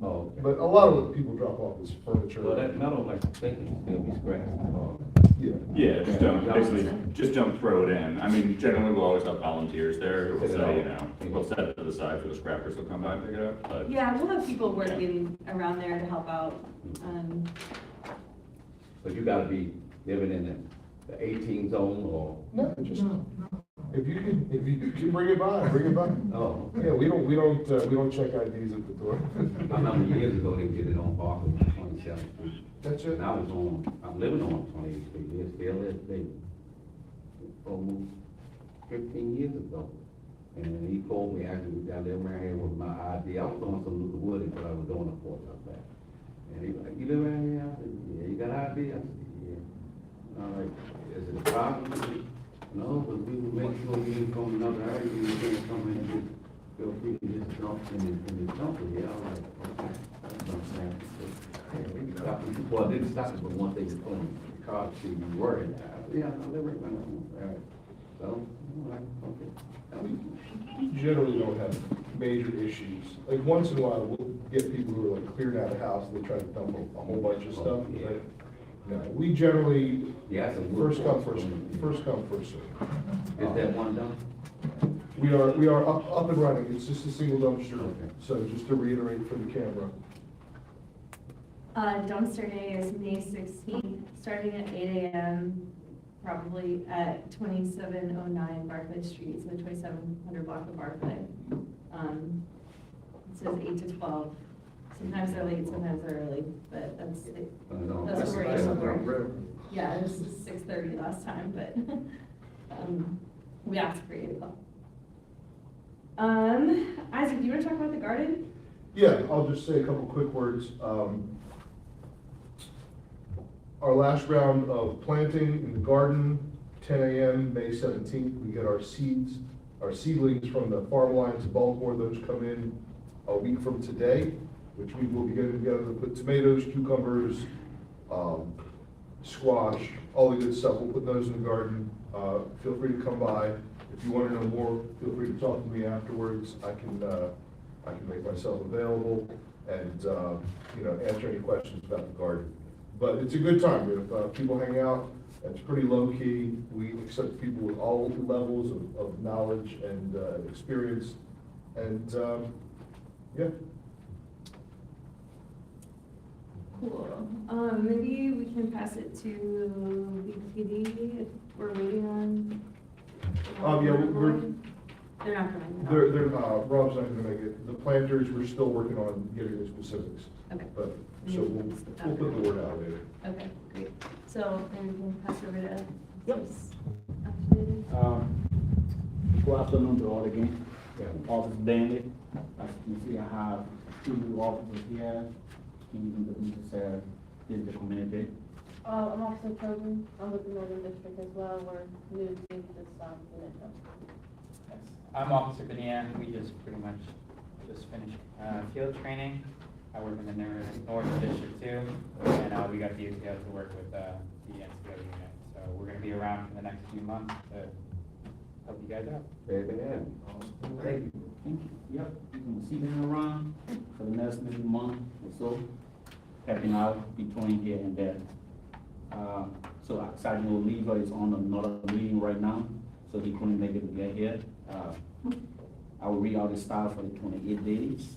Oh, okay. But a lot of what people drop off is furniture. Well, that metal, like, I think it still be scratched. Yeah. Yeah, just don't, basically, just don't throw it in. I mean, generally, we'll always have volunteers there who will say, you know, we'll set it to the side for the scrappers to come by and pick it up, but. Yeah, we'll have people working around there to help out. But you gotta be living in the 18 zone or, No, just, if you can bring it by, bring it by. oh. Yeah, we don't check IDs at the door. I remember years ago, they did it on Barker, 27th Street. That's it. And I'm living on 28th Street, it's still is, they, almost 15 years ago. And he called me, actually, we got there around here with my ID, I was doing some Luther Wood, but I was doing a porch up there. And he was like, you live around here? I said, yeah, you got ID? I said, yeah. And I'm like, is it a problem? No, but we will make sure you ain't from another area, you can't come in and just, feel free to just jump in the jumper, yeah, I'm like, okay, that's what I'm saying. Well, I didn't stop it, but once they was pulling the car, see, you worried, yeah, I live right around the corner. So, I'm like, okay. We generally don't have major issues. Like, once in a while, we'll get people who are like cleared out of house, they try to dump a whole bunch of stuff. Yeah. But, no, we generally, Yeah, that's a wood first come, porch. first come, first served. Is that one done? We are up and running, it's just a single dumpster. Okay. So just to reiterate for the camera, Dumpster day is May 16th, starting at 8 a.m., probably at 2709 Barclay Street, so 2700 block of Barclay. It says 8 to 12. Sometimes they're late, sometimes they're early, but that's it. That's where we're able to. Yeah, it was 6:30 last time, but we asked for 8 o'clock. Isaac, do you want to talk about the garden? yeah, I'll just say a couple quick words. Our last round of planting in the garden, 10 a.m., May 17th, we get our seeds, our seedlings from the farm lines in Baltimore. Those come in a week from today, which we will be getting together to put tomatoes, cucumbers, squash, all the good stuff. We'll put those in the garden. Feel free to come by. If you want to know more, feel free to talk to me afterwards. I can make myself available and, answer any questions about the garden. But it's a good time. If people hang out, it's pretty low key. We accept people with all levels of knowledge and experience. And, yeah. Cool. Maybe we can pass it to BPD if we're waiting on. Yeah, They're not coming. no. Rob's not gonna make it. The planters, we're still working on getting the specifics. Okay. But, so we'll put the word out later. Okay, great. So then we can pass it over to. Yep. Afternoon. Good afternoon to all again. Officer Danley. As you can see, I have two new officers here. Can you introduce yourself? This is the community. I'm Officer Tobin. I'm with the Northern District as well. We're new to this unit. Yes. I'm Officer Benia. We just pretty much just finished field training. I work in the Northern District too, and we got the ATO to work with the NCO unit. So we're going to be around for the next few months to help you guys out. Thank you. Thank you. Yep, you can see them around for the next maybe month or so, helping out between here and there. So Sergeant Oliva is on another meeting right now, so he couldn't make it to get here. I will read out the start for the 28 days.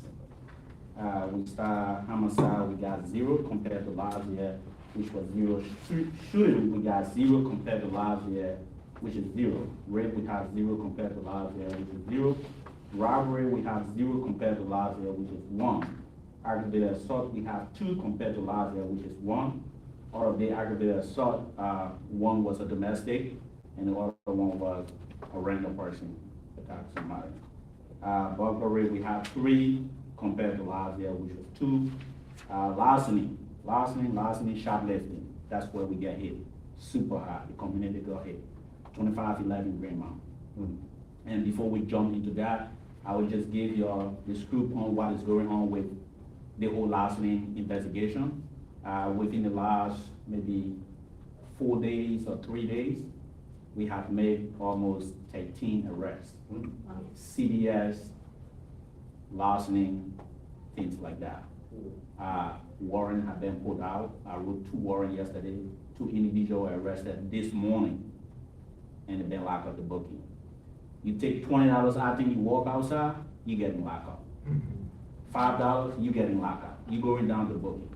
We start homicide, we got 0 compared to last year, which was 0. Shooting, we got 0 compared to last year, which is 0. Rape, we have 0 compared to last year, which is 0. Robbery, we have 0 compared to last year, which is 1. Aggravated assault, we have 2 compared to last year, which is 1. Out of the aggravated assault, 1 was a domestic, and the other one was a random person attacked somebody. Burglary, we have 3 compared to last year, which was 2. Larceny, shoplifting, that's where we get hit. Super high, the community got hit. 2511 Greenmount. And before we jump into that, I will just give you the scoop on what is going on with the whole larceny investigation. Within the last maybe 4 days or 3 days, we have made almost 13 arrests. CDS, larceny, things like that. Warrant have been put out. I wrote 2 warrants yesterday, 2 individuals arrested this morning, and they've been locked up the booking. You take $20 out and you walk outside, you getting locked up. $5, you getting locked up. You going down the booking.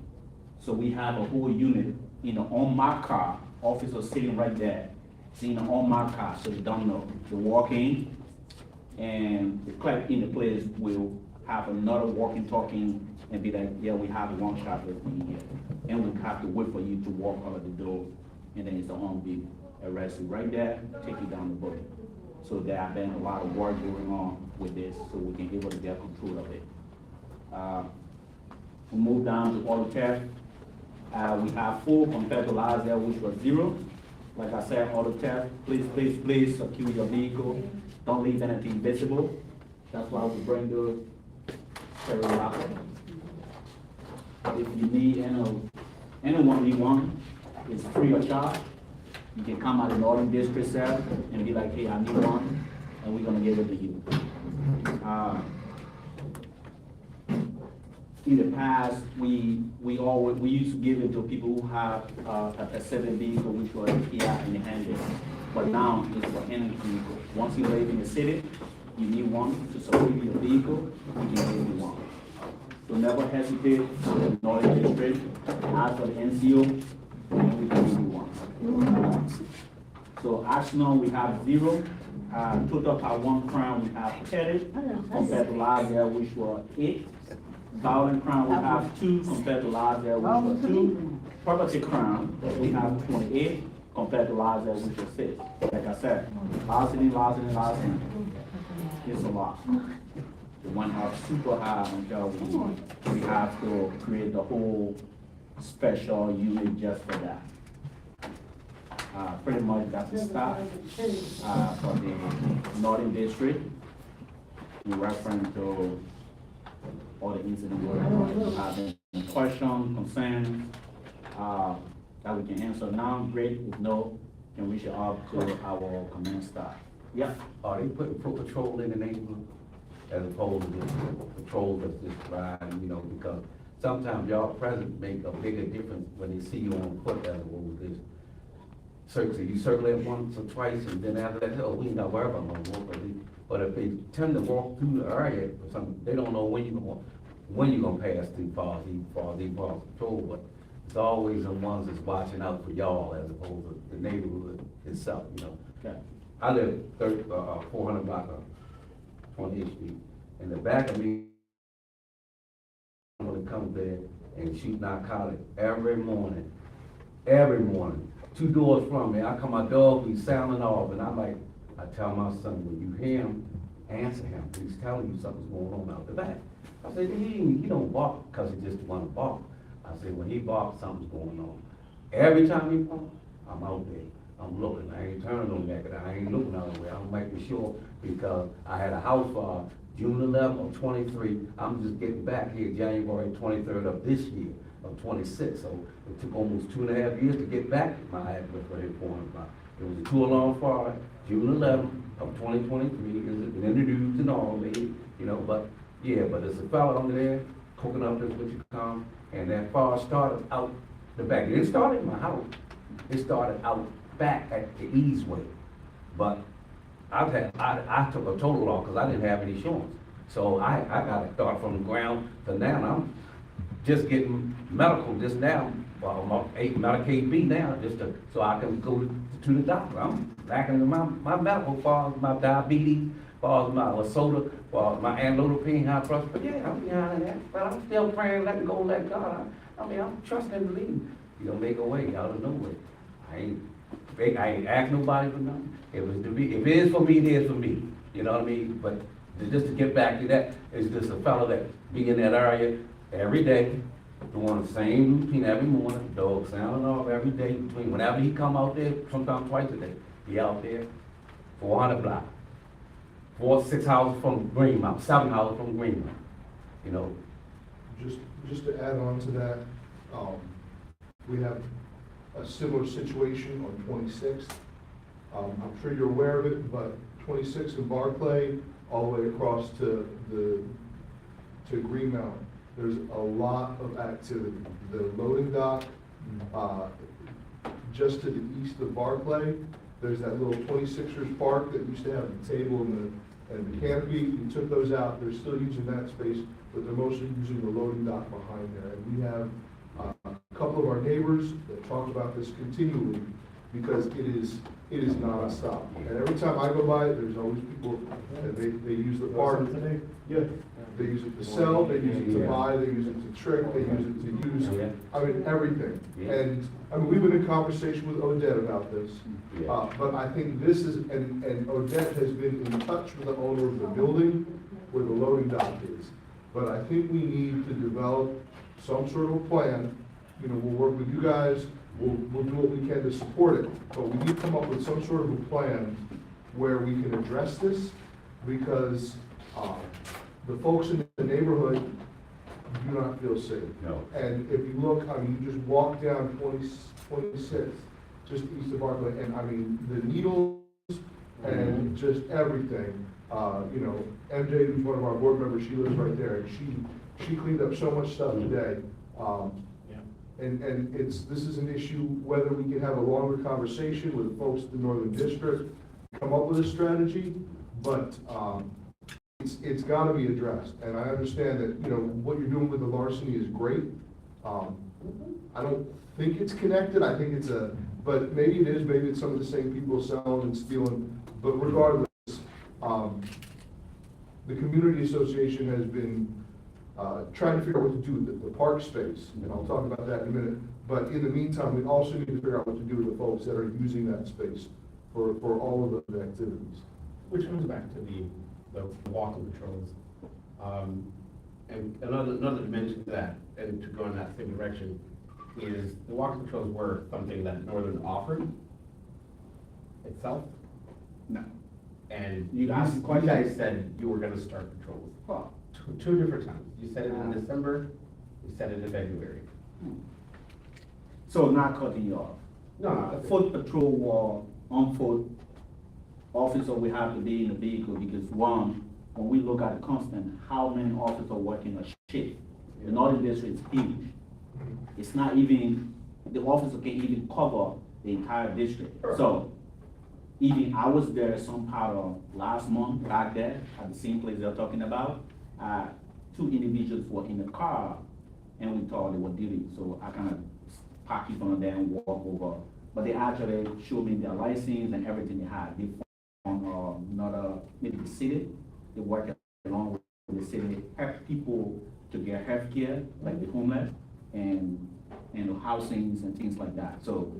So we have a whole unit, on my car, officer sitting right there, on my car, so they don't know. They walk in, and the clerk in the place will have another walking, talking, and be like, yeah, we have one shot with me here. And we have to wait for you to walk out of the door, and then it's the home vehicle. Arrest you right there, take you down the booking. So there have been a lot of work going on with this, so we can be able to get control of it. We move down to auto theft. We have 4 compared to last year, which was 0. Like I said, auto theft, please secure your vehicle. Don't leave anything visible. That's why we bring those carry locker. If you need anyone need one, it's free of charge. You can come out in Northern District cell and be like, hey, I need one, and we're gonna give it to you. In the past, we used to give it to people who have a Pacific vehicle, which was Kia in the handle. But now it's for any vehicle. Once you live in the city, you need one to support your vehicle, we can give you one. So never hesitate to the Northern District, ask for the NCO, and we can give you one. So Arsenal, we have 0. Total per 1 crime, we have 30, compared to last year, which was 8. Violent crime, we have 2, compared to last year, which was 2. Property crime, we have 28, compared to last year, which was 6. Like I said, larceny. It's a lot. It went up super high until we have to create the whole special unit just for that. Pretty much that's the start for the Northern District. In reference to all the incidents we have any questions, concerns that we can answer now. Great. If no, can reach out to our command staff. Yeah. Are they putting foot patrol in the neighborhood as opposed to just patrol that's just riding, because sometimes y'all presence make a bigger difference when they see you on foot as opposed to this. You circulate once or twice, and then after that, oh, we ain't got to worry about no more. But if they tend to walk through the area or something, they don't know when you're gonna pass through far as patrol. But it's always the ones that's watching out for y'all as opposed to the neighborhood itself. Okay. I live 400 block of 28th Street. In the back of me, when it comes there and shoot narcotics every morning. 2 doors from me, I come my dog, he's sounding off, and I tell my son, when you hear him, answer him. He's telling you something's going on out the back. I said, he don't bark because he just want to bark. I said, when he barks, something's going on. Every time he barks, I'm out there. I'm looking. I ain't turning on that. I ain't looking out the way. I'm making sure because I had a house fire June 11 of 23. I'm just getting back here January 23rd of this year of 26. So it took almost 2.5 years to get back my address for his point. It was a 2-alarm fire June 11 of 2023. It's in the news and all, but yeah, but there's a fella under there cooking up this what you call, and that fire started out the back. It didn't start in my house. It started out back at the easeway. But I took a total loss because I didn't have any insurance. So I got to start from the ground to now. I'm just getting medical just now. Well, I'm on Medicaid B now so I can go to the doctor. I'm back into my medical far as my diabetes, far as my soda, far as my amlodipine, high pressure. But yeah, I'm behind that. But I'm still praying, letting go, let God. I'm trusting and believing. You're gonna make a way out of nowhere. I ain't ask nobody for nothing. If it is for me, it is for me. You know what I mean? But just to get back to that, it's just a fellow that be in that area every day, doing the same routine every morning, dog sounding off every day between whenever he come out there, sometimes twice a day. He out there, 400 blocks. 6 houses from Greenmount, 7 houses from Greenmount. Just to add on to that, we have a similar situation on 26th. I'm sure you're aware of it, but 26th in Barclay, all the way across to Greenmount. there's a lot of activity. The loading dock, just to the east of Barclay, there's that little 26ers park that used to have the table and the canopy. We took those out. They're still using that space, but they're mostly using the loading dock behind there. And we have a couple of our neighbors that talk about this continually because it is nonstop. And every time I go by, there's always people, and they use the park. Yeah, they use it to sell, they use it to buy, they use it to trick, they use it to use, I mean, everything. And, I mean, we've been in conversation with Odette about this, but I think this is, and Odette has been in touch with the owner of the building where the loading dock is. But I think we need to develop some sort of a plan. You know, we'll work with you guys, we'll do what we can to support it, but we need to come up with some sort of a plan where we can address this, because the folks in the neighborhood do not feel safe. No. And if you look, I mean, you just walk down 26, just east of Barclay, and I mean, the needles and just everything. You know, MJ, who's one of our board members, she lives right there, and she cleaned up so much stuff today. And this is an issue, whether we can have a longer conversation with folks in the Northern District, come up with a strategy, but, it's gotta be addressed. And I understand that, you know, what you're doing with the larceny is great. I don't think it's connected, I think it's but maybe it is, maybe it's some of the same people selling and stealing, but regardless, the community association has been trying to figure out what to do with the park space, and I'll talk about that in a minute. But in the meantime, we also need to figure out what to do with the folks that are using that space for all of those activities. Which comes back to the walking patrols. And another dimension to that, and to go in that same direction, is the walking patrols were something that Northern offered itself. No. And You you asked the question. guys said you were gonna start patrols. Well, Two different times. You said it in December, you said it in February. so not cutting you off. No, A foot patrol wall, on foot, officer will have to be in the vehicle because one, when we look at the constant, how many officers are working a shift? The Northern District is huge. It's not even, the officer can even cover the entire district. So even I was there some part of last month, back there, at the same place they're talking about. Two individuals were in the car and we thought they were duty. So I kind of parked in front of them and walk over. But they actually showed me their license and everything they had. They found another, maybe the city, they work along with the city, help people to get health care, like the homeless, and the housings and things like that. So,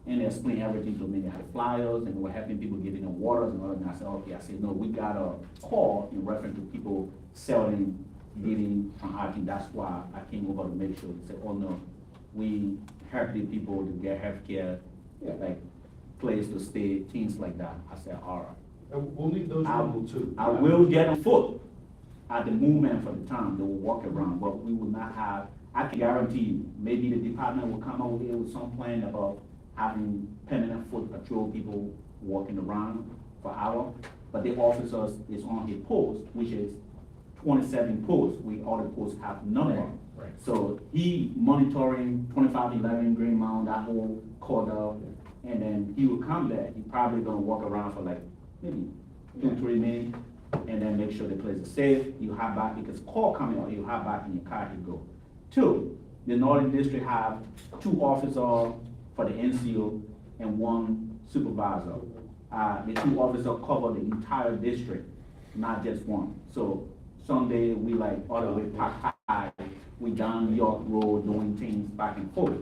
and they explained everything to me. They had flyers and we're helping people giving them waters and all that. And I said, okay, I said, no, we got a call in reference to people selling, giving, I think that's why I came over to make sure. They said, oh no, we help the people to get health care, like place to stay, things like that. I said, all right. And we'll need those people too. I will get on foot at the moment for the time, they will walk around, but we will not have, I can guarantee you, maybe the department will come out with some plan about having permanent foot patrol people walking around for hours, but the officers is on his post, which is 27 posts, we all the posts have number. Right. So he monitoring 2511 Green Mound, that whole corridor, and then he will come there, he probably gonna walk around for like maybe 2-3 minutes, and then make sure the place is safe. You have back, because call coming out, you have back in your car, you go. Two, the Northern District have 2 officers for the NCO and 1 supervisor. The 2 officers cover the entire district, not just one. So someday we like all the way Park High, we down York Road doing things back and forth.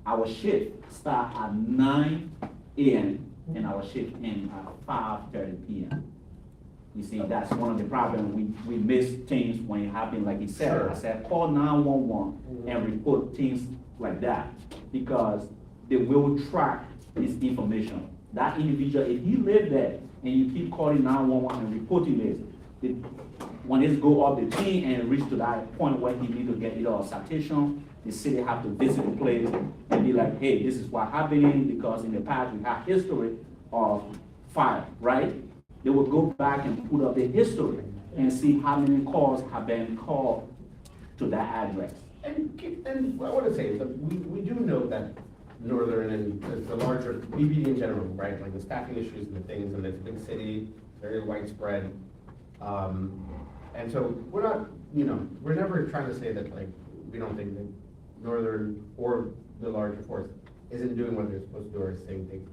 Our shift start at 9 a.m. and our shift end at 5:30 p.m. You see, that's one of the problems. We miss things when it happens, like he said. Sure. I said, call 911 and report things like that, because they will track this information. That individual, if he live there and you keep calling 911 and reporting this, when it go up the chain and reach to that point where he need to get either a citation, the city have to visit the place and be like, hey, this is what happening, because in the past we have history of fire, right? They will go back and put up the history and see how many calls have been called to that address. And what I want to say is that we do know that Northern and the larger, BBD in general, right, like the staffing issues and the things, and it's a big city, very widespread. And so we're not, we're never trying to say that, like, we don't think that Northern or the larger force isn't doing what they're supposed to do or saying things.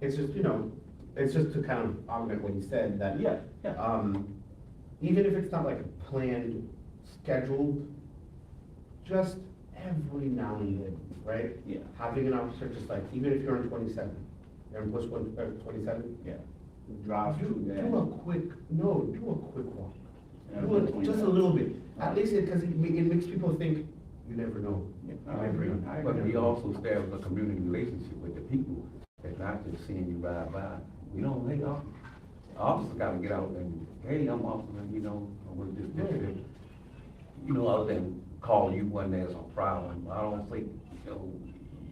It's just, it's just to kind of augment what he said, that, Yeah. even if it's not like a planned, scheduled, just every now and then, right? Yeah. Having an officer, just like, even if you're on 27, you're on post 27, Yeah. Drive do through there. a quick walk. Yeah, Do it between just a that. little bit, at least because it makes people think, you never know. I agree. But we also establish a community relationship with the people, that's not just seeing you ride by. We don't, hey, officers gotta get out and, hey, I'm officer, I work this district. Other than call you when there's a problem, I don't think,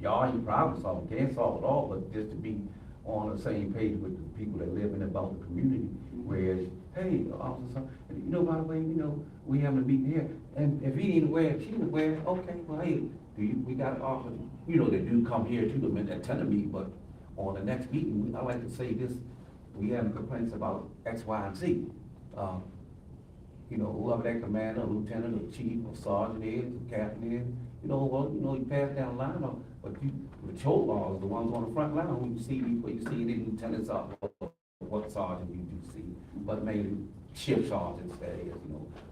y'all ain't problem solving, can't solve it all, but just to be on the same page with the people that live in about the community, whereas, hey, officer, by the way, we having a meeting here, and if he ain't aware, if she ain't aware, okay, well, hey, we got an officer, they do come here to them and attend a meeting, but on the next meeting, I like to say this, we having complaints about X, Y, and Z. Whoever that commander, lieutenant, or chief, or sergeant is, or captain is, you pass down the line, but patrol laws, the ones on the front line, who you see before you see any lieutenants up, what sergeant you do see, but maybe shift sergeants, that is,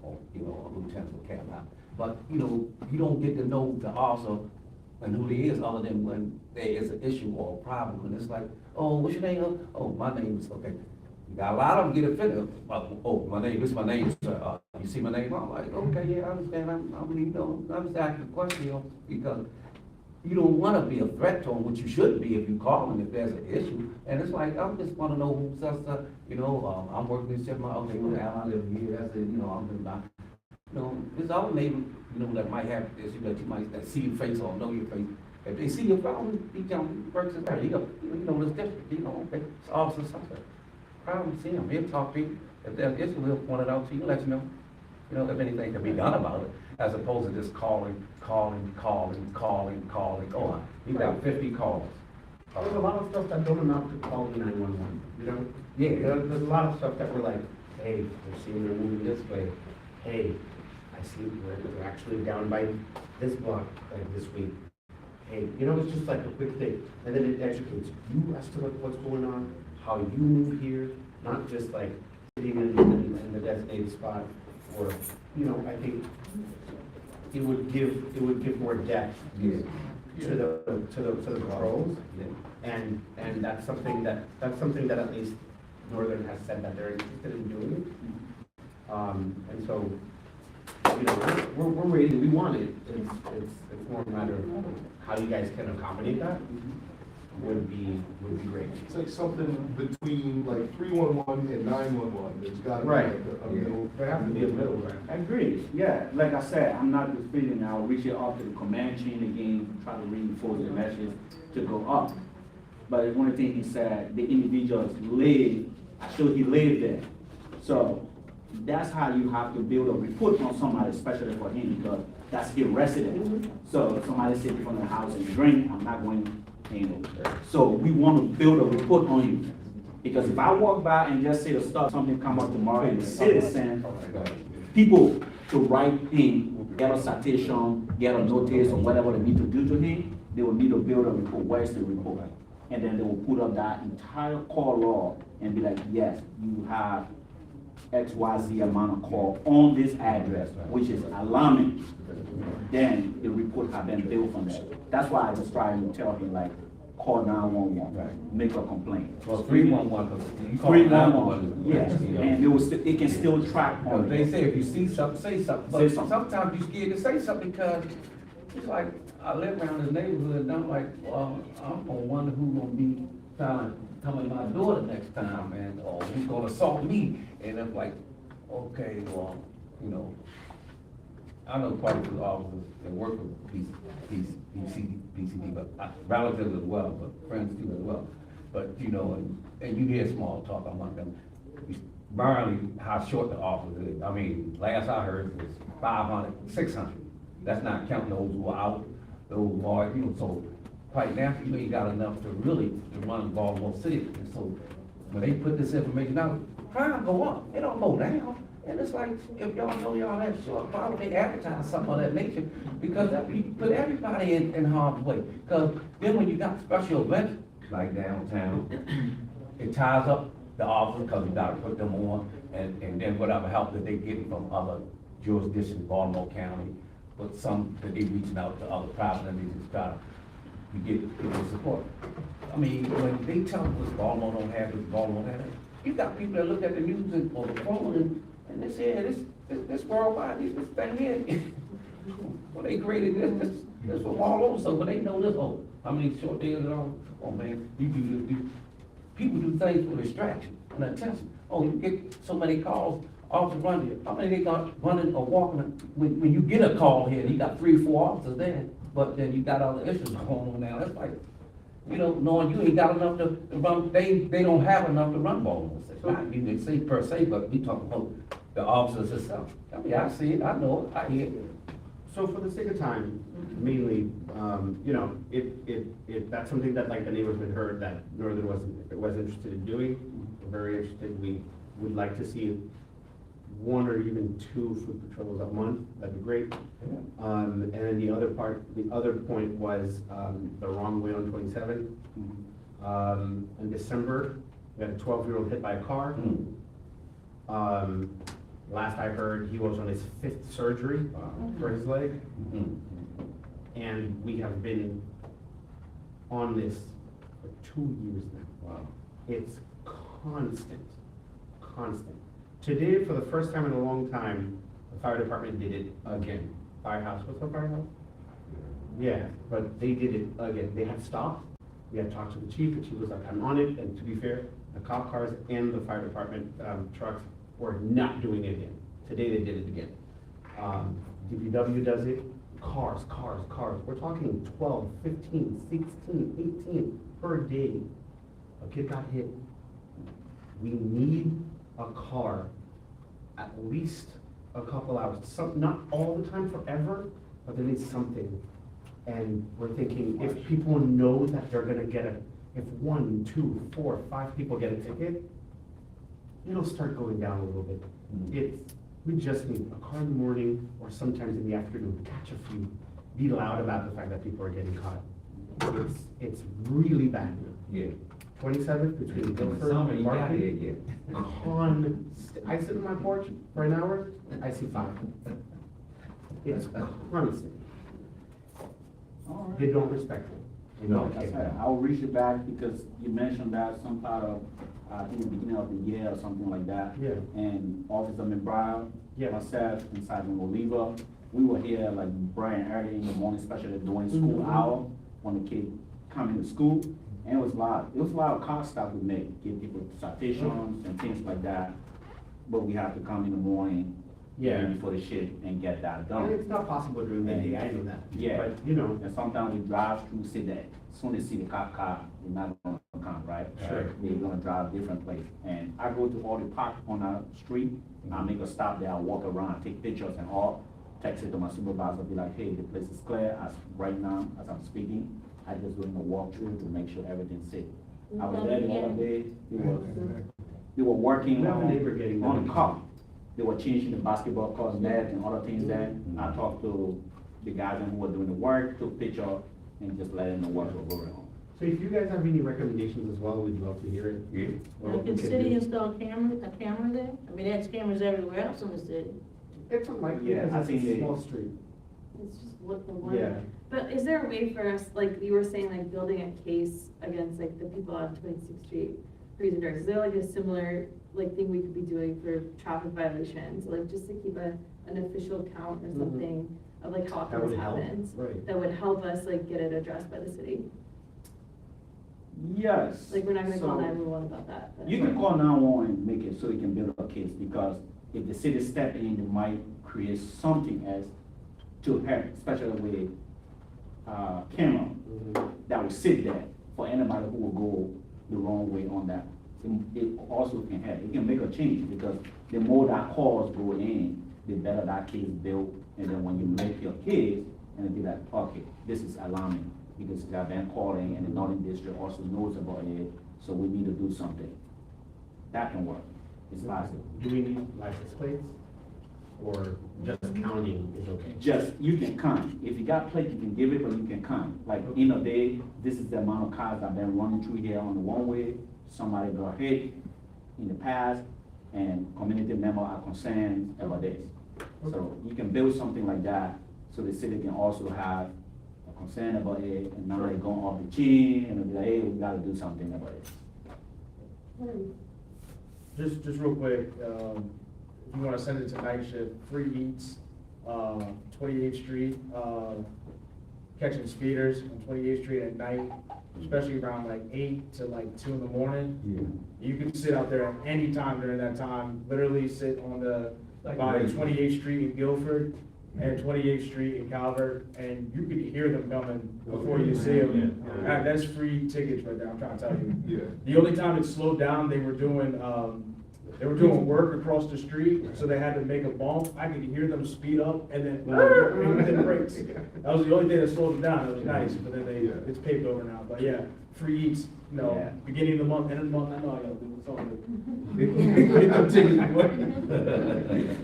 or, lieutenants or captain. But, you don't get to know the officer and who he is, other than when there is an issue or a problem, and it's like, oh, what's your name? Oh, my name is, okay. Got a lot of them get offended. Oh, this is my name, sir. You see my name? I'm like, okay, yeah, I understand. I'm just asking a question, because you don't want to be a threat to them, which you should be if you call them if there's an issue. And it's like, I just want to know who's us, I'm working this shit, okay, I live here, that's it, I'm doing that. There's other neighbors, that might have this issue that you might that see your face or know your face. If they see your phone, he works in there, this district, okay, it's officer something. Problem, see him, he'll talk to you. If there's an issue, he'll point it out to you, let you know, if anything can be done about it, as opposed to just calling. Oh, he got 50 calls. There's a lot of stuff that don't amount to calling 911, Yeah. There's a lot of stuff that we're like, hey, we're seeing they're moving this way. Hey, I see we're actually down by this block, like this week. Hey, it's just like a quick thing. And then it educates you as to what's going on, how you move here, not just like sitting in the designated spot, or, I think it would give more depth to the patrols. And that's something that at least Northern has said that they're interested in doing. And so, we're waiting, we want it, it's more a matter of how you guys can accommodate that, would be great. It's like something between like 311 and 911, there's gotta be Right. like a middle. There has to be a middle ground. I agree, yeah, like I said, I'm not disputing, I'll reach it up to the command chain again, try to reinforce the message to go up. But one thing he said, the individuals live, I showed he lived there. So that's how you have to build a report on somebody, especially for him, because that's his resident. So if somebody sits in front of the house and drink, I'm not going to handle it. So we want to build a report on you. Because if I walk by and just say to stop, something come up tomorrow and the citizen, people to write in, get a citation, get a notice, or whatever they need to do to him, they will need to build a report. Where's the report? And then they will put up that entire call log and be like, yes, you have XYZ amount of call on this address, which is alarming. Then the report have been built from that. That's why I was trying to tell him, like, call 911, make a complaint. Well, 311, you call 311, 911. yes, and it can still track on They it. say if you see something, say something. Say But something. sometimes you're scared to say something because it's like, I live around this neighborhood and I'm like, well, I'm gonna wonder who's gonna be trying to come in my door the next time, and, or who's gonna assault me. And it's like, okay, well, I know quite a few officers that work with PCD, but relatives as well, but friends too as well. But, and you hear small talk among them. barely how short the office is. I mean, last I heard it was 500, 600. That's not counting those who are out, those who are, you know, so quite naturally, you ain't got enough to really to run Baltimore City. And so when they put this information out, crime go up, it don't go down. And it's like, if y'all know y'all that short, why would they advertise something of that nature? Because that you put everybody in harm's way. Because then when you got special events like downtown, it ties up the officers because you gotta put them on, and then whatever help that they get from other jurisdictions, Baltimore County, but some that they reaching out to other private entities to try to get the support. I mean, when they tell us Baltimore don't have this, Baltimore don't have that, you got people that look at the news and, or the phone and they say, yeah, this worldwide, this thing here, well, they created this was all over, so when they know this, oh, how many short days it on, oh man, people do things for distraction and attention. Oh, you get so many calls, officers run here, how many they got running or walking, when you get a call here, you got 3 or 4 officers there, but then you got other issues going on now, that's like, you know, knowing you ain't got enough to run, they don't have enough to run Baltimore City. Not you can say per se, but we talking about the officers itself. I mean, I see it, I know it, I hear it. So for the sake of time, mainly, you know, if that's something that like the neighbors had heard that Northern was interested in doing, we're very interested, we would like to see 1 or even 2 food patrols a month, that'd be great. And then the other point was, the wrong way on 27. In December, we had a 12-year-old hit by a car. Last I heard, he was on his 5th surgery for his leg. And we have been on this for 2 years now. Wow. It's constant. Today, for the first time in a long time, the fire department did it again. Firehouse, what's the firehouse? Yeah, but they did it again. They had stopped. We had talked to the chief was like, I'm on it, and to be fair, the cop cars and the fire department trucks were not doing it again. Today they did it again. DPW does it, cars. We're talking 12, 15, 16, 18 per day. A kid got hit. We need a car at least a couple hours, not all the time forever, but there needs something. And we're thinking, if people know that they're gonna get if 1, 2, 4, 5 people get a ticket, it'll start going down a little bit. We just need a car in the morning or sometimes in the afternoon, catch a few, be loud about the fact that people are getting caught. It's really bad. Yeah. 27th between Guilford Summer, and you got Barkley. it, yeah. I sit on my porch for an hour, I see 5. It's constant. All right. They don't respect it. They don't That's care. right. I'll reach it back because you mentioned that some part of, I think the beginning of the year or something like that. Yeah. And Officer McBride, Yeah. myself, and Sergeant Oliva, we were here like bright and early in the morning, especially during school hour, when the kid come into school. And it was a lot of car stuff we make, give people citations and things like that. But we have to come in the morning, before the shift and get that And done. it's not possible during the day, I know that. Yeah. But, you know, And sometimes we drive through, see that, as soon as they see the cop car, they're not gonna come, right? Sure. They're gonna drive a different place. And I go to all the park on our street, I make a stop there, I walk around, take pictures and all, text it to my supervisor, be like, hey, the place is clear, as right now, as I'm speaking, I just doing a walkthrough to make sure everything's safe. I was there the other day, they were working We have a neighbor getting on done. the car. They were changing the basketball court net and other things there. I talked to the guys who were doing the work, took picture, and just let them know what was going on. so if you guys have any recommendations as well, we'd love to hear it. Yeah. What Can we the can city do. install a camera there? I mean, there's cameras everywhere else in the city. It's unlikely, Yeah, I because think it's a they- small street. It's just what the one. Yeah. But is there a way for us, like you were saying, like building a case against like the people on 26th Street, freezing drugs? Is there like a similar like thing we could be doing for traffic violations? Like just to keep an official count or something of like how That often would this help, happens? right. That would help us like get it addressed by the city. Yes. Like we're not gonna call So, 911 about that. but- You can call 911 and make it so you can build a case, because if the city step in, they might create something else to help, especially with, camera that will sit there for anybody who will go the wrong way on that it also can help, it can make a change, because the more that calls go in, the better that case built, and then when you make your case, and it'll be like, okay, this is alarming, because I've been calling, and the Northern District also knows about it, so we need to do something. That can work, it's possible. Do we need license plates? Or just counting is okay? Just, you can count. If you got plate, you can give it, but you can count. Like, in a day, this is the amount of cars I've been running through here on the one way. Somebody got hit in the past, and community members are concerned about this. So you can build something like that, so the city can also have a concern about it, and now they're going off the chain, and they'll be like, hey, we gotta do something about it. Just real quick, if you wanna send it to night shift, free eats, 28th Street, catching speeders on 28th Street at night, especially around like 8 to like 2 in the morning. Yeah. You can sit out there at any time during that time, literally sit on by 28th Street in Guilford and 28th Street in Calvert, and you can hear them coming before you see them. That's free tickets right there, I'm trying to tell you. Yeah. The only time it slowed down, they were doing work across the street, so they had to make a bump. I could hear them speed up and then hit the brakes. That was the only thing that slowed them down. It was nice, but then it's paved over now. But yeah, free eats, Yeah. beginning of the month, end of the month, I know I gotta do something. Get them tickets, boy.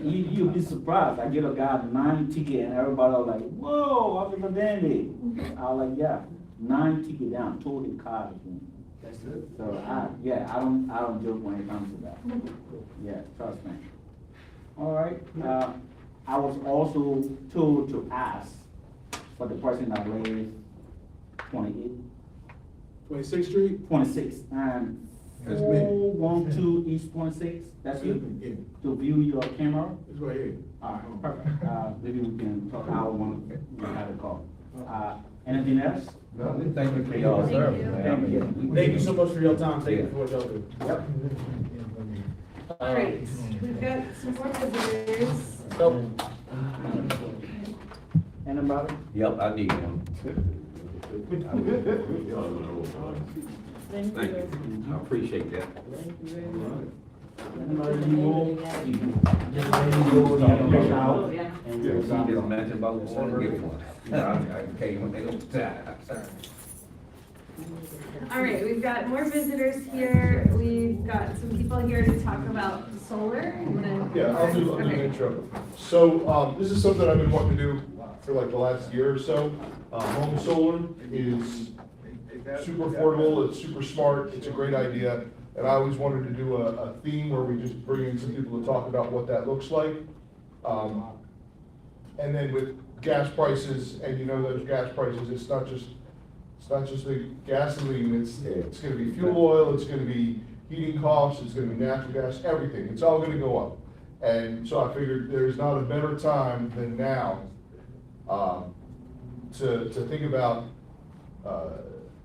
You'll be surprised. I get a guy 9 ticket, and everybody was like, whoa, Officer Dandy. I was like, yeah, 9 ticket down, told his car. That's it. So I don't joke when it comes to that. Yeah, trust me. All right, I was also told to ask for the person that raised 28, 26th Street? 26, and That's me. 412 East 26, that's you? Yeah, To view your camera? it's right here. All right, perfect. Maybe we can talk out one, we have a call. Anything else? No, thank you for your service, man. Thank you. Thank you so much for your time. Thank you for what y'all do. Yep. All right, we've got some more visitors. Anybody? Yep, I need him. Thank Thank you. you, I appreciate that. Thank you very much. Anybody more? Oh, yeah. And You we'll just mentioned about water, get one. I came when they don't die. All right, we've got more visitors here. We've got some people here to talk about solar. You wanna- Yeah, I'll do an Okay. intro. So, this is something I've been wanting to do for like the last year or so. Home solar is super affordable, it's super smart, it's a great idea. And I always wanted to do a theme where we just bring in some people to talk about what that looks like. And then with gas prices, and you know those gas prices, it's not just the gasoline, it's gonna be fuel oil, it's gonna be heating costs, it's gonna be natural gas, everything, it's all gonna go up. And so I figured there's not a better time than now, to think about,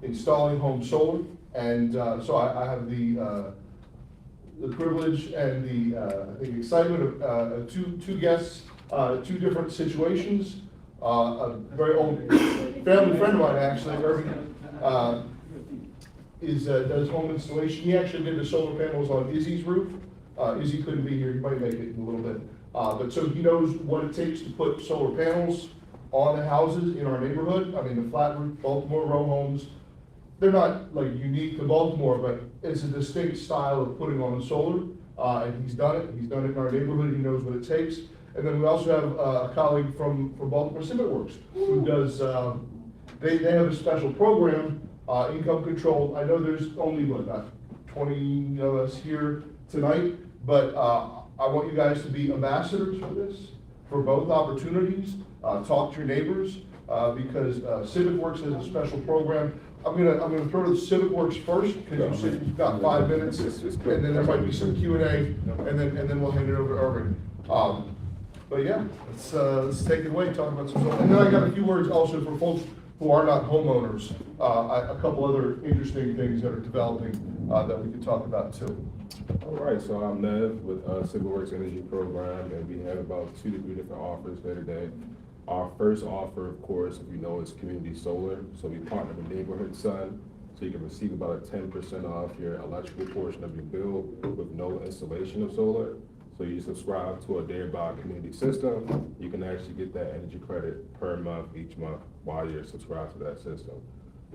installing home solar. And, so I have the privilege and I think excitement of, two guests, two different situations. A very old family friend of mine, actually, Irving, does home installation. He actually did the solar panels on Izzy's roof. Izzy couldn't be here, he might make it in a little bit. But so he knows what it takes to put solar panels on the houses in our neighborhood. I mean, the flat roof Baltimore row homes, they're not like unique to Baltimore, but it's a distinct style of putting on solar. And he's done it in our neighborhood, he knows what it takes. And then we also have a colleague from Baltimore Civic Works who does, they have a special program, income controlled. I know there's only, about 20 of us here tonight, but I want you guys to be ambassadors for this, for both opportunities. Talk to your neighbors, because Civic Works has a special program. I'm gonna throw to Civic Works first, because you said you've got 5 minutes, and then there might be some Q&A, and then we'll hand it over to Irving. But yeah, let's take it away, talk about some solar. And then I got a few words also for folks who are not homeowners, a couple other interesting things that are developing, that we could talk about too. All right, so I'm Nev with Civil Works Energy Program, and we have about 2 to 3 different offers here today. Our first offer, of course, if you know, is community solar. So we partner with Neighborhood Sun. So you can receive about a 10% off your electrical portion of your bill with no installation of solar. So you subscribe to a Thereby community system, you can actually get that energy credit per month, each month, while you're subscribed to that system.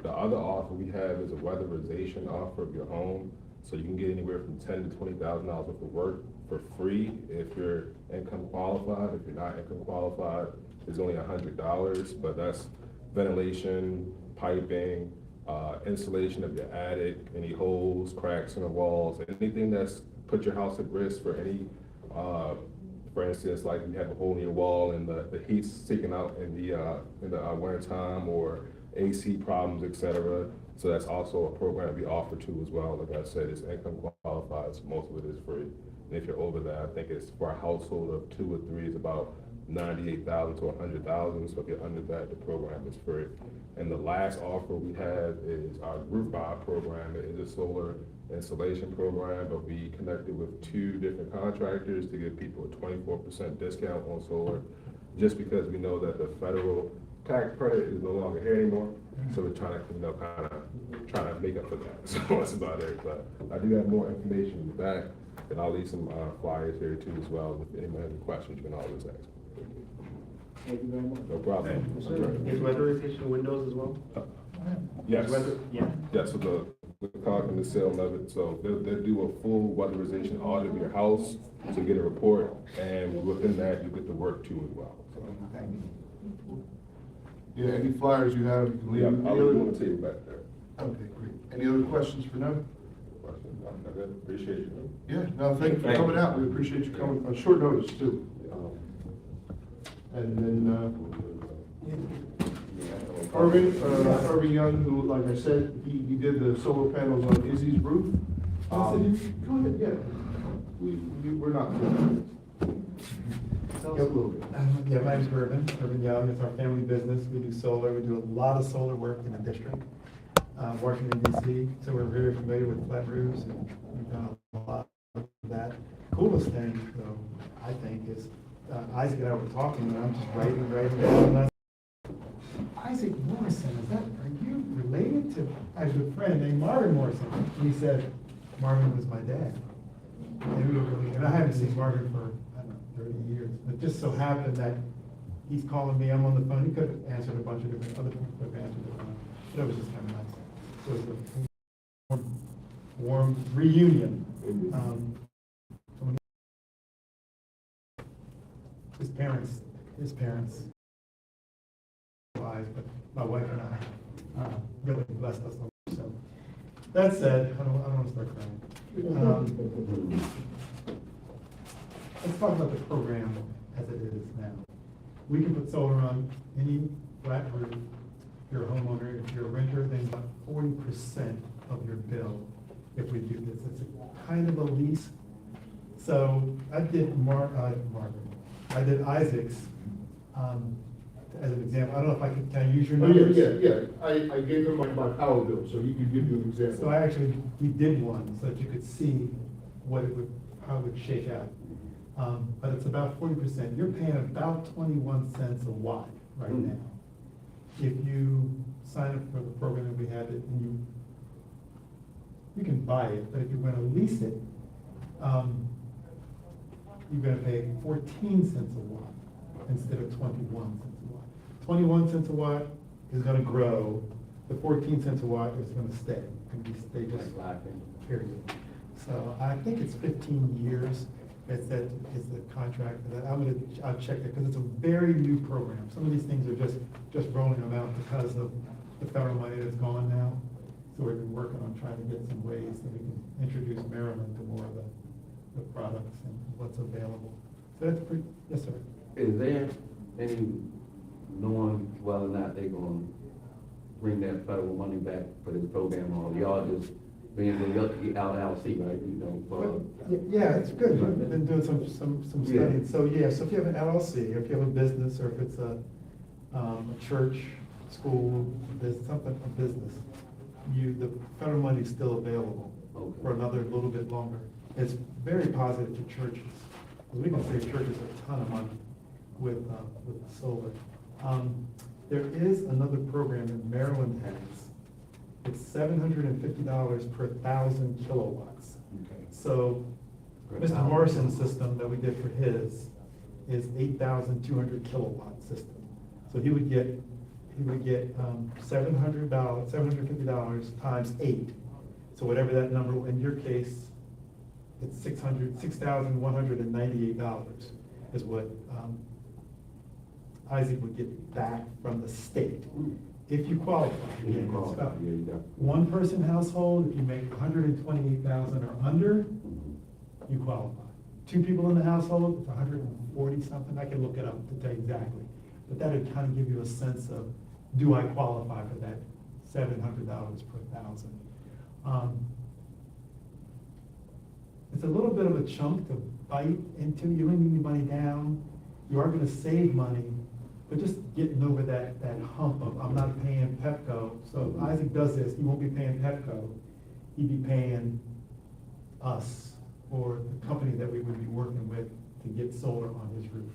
The other offer we have is a weatherization offer of your home. So you can get anywhere from $10,000 to $20,000 worth of work for free if you're income qualified. If you're not income qualified, it's only $100, but that's ventilation, piping, installation of your attic, any holes, cracks in the walls, anything that's put your house at risk for any, for instance, like you have a hole in your wall and the heat's seeking out in the winter time, or AC problems, etc. So that's also a program we offer too as well. Like I said, it's income qualified, so most of it is free. And if you're over that, I think it's for a household of 2 or 3 is about $98,000 to $100,000. So if you're under that, the program is free. And the last offer we have is our Roof Buy program. It is a solar installation program, but we connected with 2 different contractors to give people a 24% discount on solar, just because we know that the federal tax credit is no longer here anymore. So we're trying to make up for that. So that's about it. But I do have more information in the back, and I'll leave some flyers here too as well. If anyone has any questions, you can always ask. Thank you very much. No problem. Is weatherization windows as well? Yes. Yeah. Yeah, so the cog and the sale of it, so they'll do a full weatherization audit of your house to get a report, and within that, you get the work too as well. So, Yeah, any flyers you have, you can leave. yeah, Any I'll other- leave one table back there. Okay, great. Any other questions for Nev? I'm good. Appreciate you. Yeah, no, thank you for coming out. We appreciate you coming on short notice too. And then, Irving Young, who, like I said, he did the solar panels on Izzy's roof. Go ahead, yeah. We're not. Tell us a little bit. Yeah, my name's Irvin Young. It's our family business. We do solar. We do a lot of solar work in the district, Washington DC. So we're very familiar with flat roofs, and we've done a lot of that. Coolest thing, though, I think, is Isaac and I were talking, and I'm just writing down. And Isaac Morrison, are you related to? I have a friend named Marvin Morrison. And he said, Marvin was my dad. And I haven't seen Marvin for, I don't know, 30 years. It just so happened that he's calling me, I'm on the phone. He could have answered a bunch of different, other people could have answered the phone. But it was just kind of nice. So it was a warm reunion. His parents, alive, but my wife and I really blessed us. So that said, I don't want to start crying. Let's talk about the program as it is now. We can put solar on any flat roof. If you're a homeowner, if you're a renter, then about 40% of your bill if we do this. It's a kind of a lease. So I did I did Isaac's as an example. I don't know if can I use your numbers? Yeah. I gave him my power bill, so he could give you an example. So we did one so that you could see how it would shake out. But it's about 40%. You're paying about 21 cents a watt right now. If you sign up for the program that we have, and you can buy it, but if you're going to lease it, you're going to pay 14 cents a watt instead of 21 cents a watt. 21 cents a watt is going to grow. The 14 cents a watt is going to stay. Stay just period. So I think it's 15 years. It's the contract that I'll check it because it's a very new program. Some of these things are just rolling them out because of the federal money that's gone now. So we've been working on trying to get some ways that we can introduce Maryland to more of the products and what's available. So that's pretty, yes, sir. Is there any knowing whether or not they're gonna bring that federal money back for this program, or y'all just being the LLC, right? Yeah, it's good. We've been doing some studying. Yeah. So so if you have an LLC, or if you have a business, or if it's a church, school, a business, the federal money is still available for another little bit longer. It's very positive to churches. We can save churches a ton of money with solar. There is another program that Maryland has it's $750 per 1,000 kilowatts. Okay. So Mr. Morrison's system that we did for his is 8,200 kilowatt system. So he would get $750 times 8. So whatever that number, in your case, it's $6,198 is what Isaac would get back from the state. If you qualify. Again, it's about Yeah, you got. one person household, if you make 128,000 or under, you qualify. Two people in the household, it's 140 something, I can look it up to tell you exactly. But that would kind of give you a sense of, do I qualify for that $700 per 1,000? It's a little bit of a chunk to bite into. You don't need any money down. You are gonna save money, but just getting over that hump of, I'm not paying Pepco. So if Isaac does this, he won't be paying Pepco. He'd be paying us, or the company that we would be working with to get solar on his roof.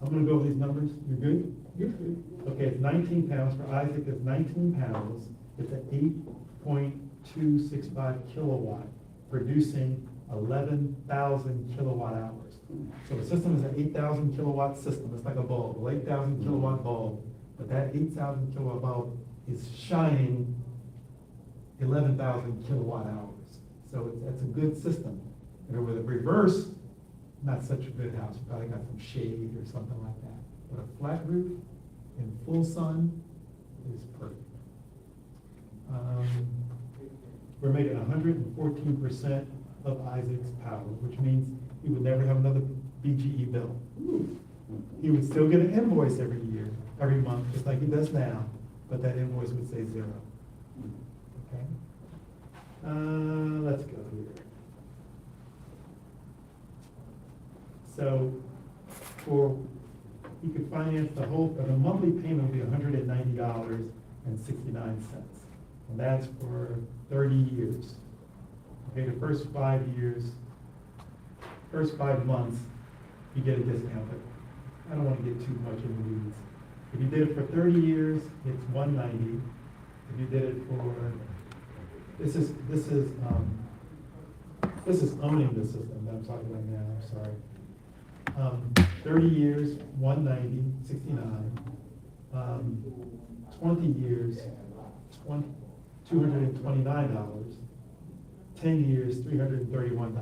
I'm gonna go over these numbers. You're good? You're good. Okay, it's 19 pounds. For Isaac, it's 19 pounds. It's an 8.265 kilowatt, producing 11,000 kilowatt hours. So the system is an 8,000 kilowatt system. It's like a bulb, an 8,000 kilowatt bulb. But that 8,000 kilowatt bulb is shining 11,000 kilowatt hours. So that's a good system. And with a reverse, not such a good house. Probably got some shade or something like that. But a flat roof in full sun is perfect. We're making 114% of Isaac's power, which means he would never have another BGE bill. He would still get an invoice every year, every month, just like he does now, but that invoice would say 0. Okay? Let's go here. So he could finance the whole, the monthly payment would be $190.69. And that's for 30 years. Okay, the first 5 years, first 5 months, you get a discount, but I don't want to get too much in the weeds. If you did it for 30 years, it's $190. If you did it for, this is owning the system that I'm talking about now, I'm sorry. 30 years, $190.69. 20 years, $229. 10 years, $331.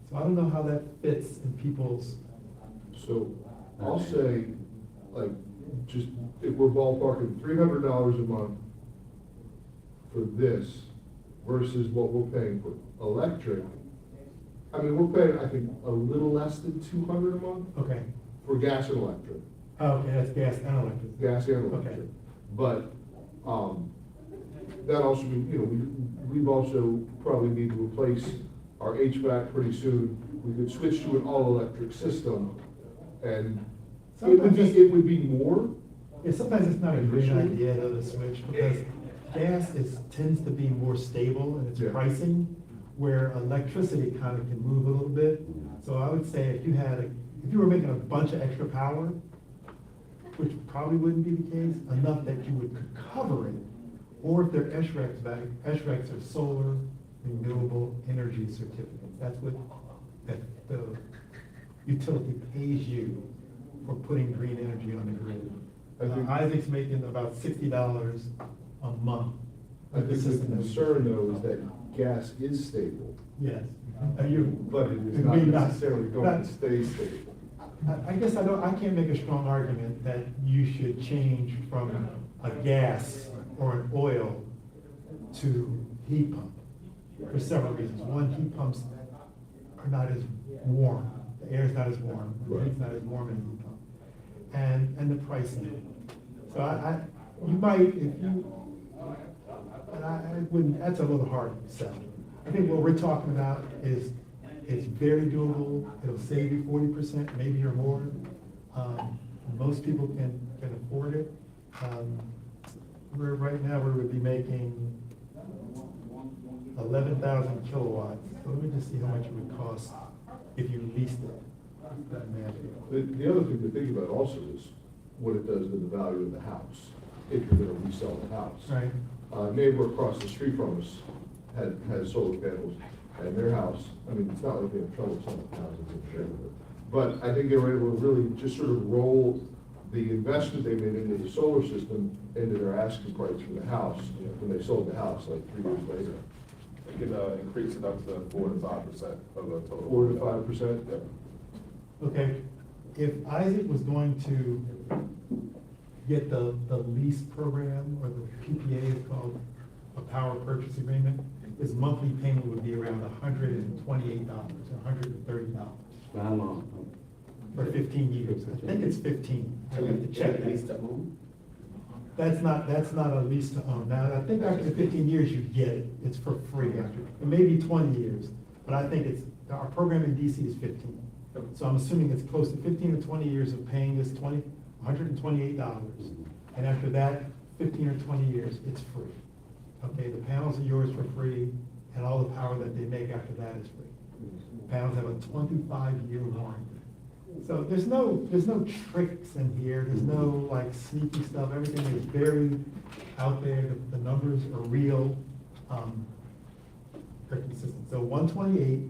So I don't know how that fits in people's. So I'll say, like, just if we're ballparking $300 a month for this versus what we're paying for electric, I mean, we're paying, I think, a little less than $200 a month Okay. for gas and electric. Okay, that's gas and electric. Gas and electric. Okay. But, that also, we've also probably need to replace our HVAC pretty soon. We could switch to an all-electric system, and it would be more. Yeah, sometimes it's not a great Initially. idea to switch, because gas tends to be more stable in its Yeah. pricing, where electricity kind of can move a little bit. So I would say if you were making a bunch of extra power, which probably wouldn't be the case, enough that you could cover it, or if they're SRECs are solar renewable energy certificates. That's what the utility pays you for putting green energy on the grid. I think- Isaac's making about $60 a month. I think the concern, though, is that gas is stable, Yes. but it is not necessarily going to stay stable. I guess I can't make a strong argument that you should change from a gas or an oil to heat pump for several reasons. One, heat pumps are not as warm. The air is not as warm. The heat's not as warm in a heat pump. And the pricing. So you might, if you, I wouldn't, that's a little hard to sell. I think what we're talking about is very doable. It'll save you 40%, maybe or more. Most people can afford it. Right now, we would be making 11,000 kilowatts. So let me just see how much it would cost if you leased it. The other thing to think about also is what it does to the value of the house. if you're gonna resell the house. Right. Neighbor across the street from us had solar panels at their house. I mean, it's not like they have trouble selling houses in the neighborhood. But I think they were able to really just sort of roll the investment they made into the solar system into their asking price for the house, when they sold the house like 3 years later. You can, increase it up to 4 to 5% of the total. 4 to 5%? Yeah. Okay, if Isaac was going to get the lease program, or the PPA is called, a power purchase agreement, his monthly payment would be around $128, $130 For how long? for 15 years. I think it's 15. I have to check that. That's not a lease to own. Now, I think after 15 years, you get it. It's for free after, it may be 20 years, but I think our program in DC is 15. So I'm assuming it's close to 15 or 20 years of paying this $128. And after that, 15 or 20 years, it's free. Okay, the panels are yours for free, and all the power that they make after that is free. The panels have a 25-year warranty. So there's no tricks in here, there's no like sneaky stuff, everything is very out there, the numbers are real, they're consistent. So 128,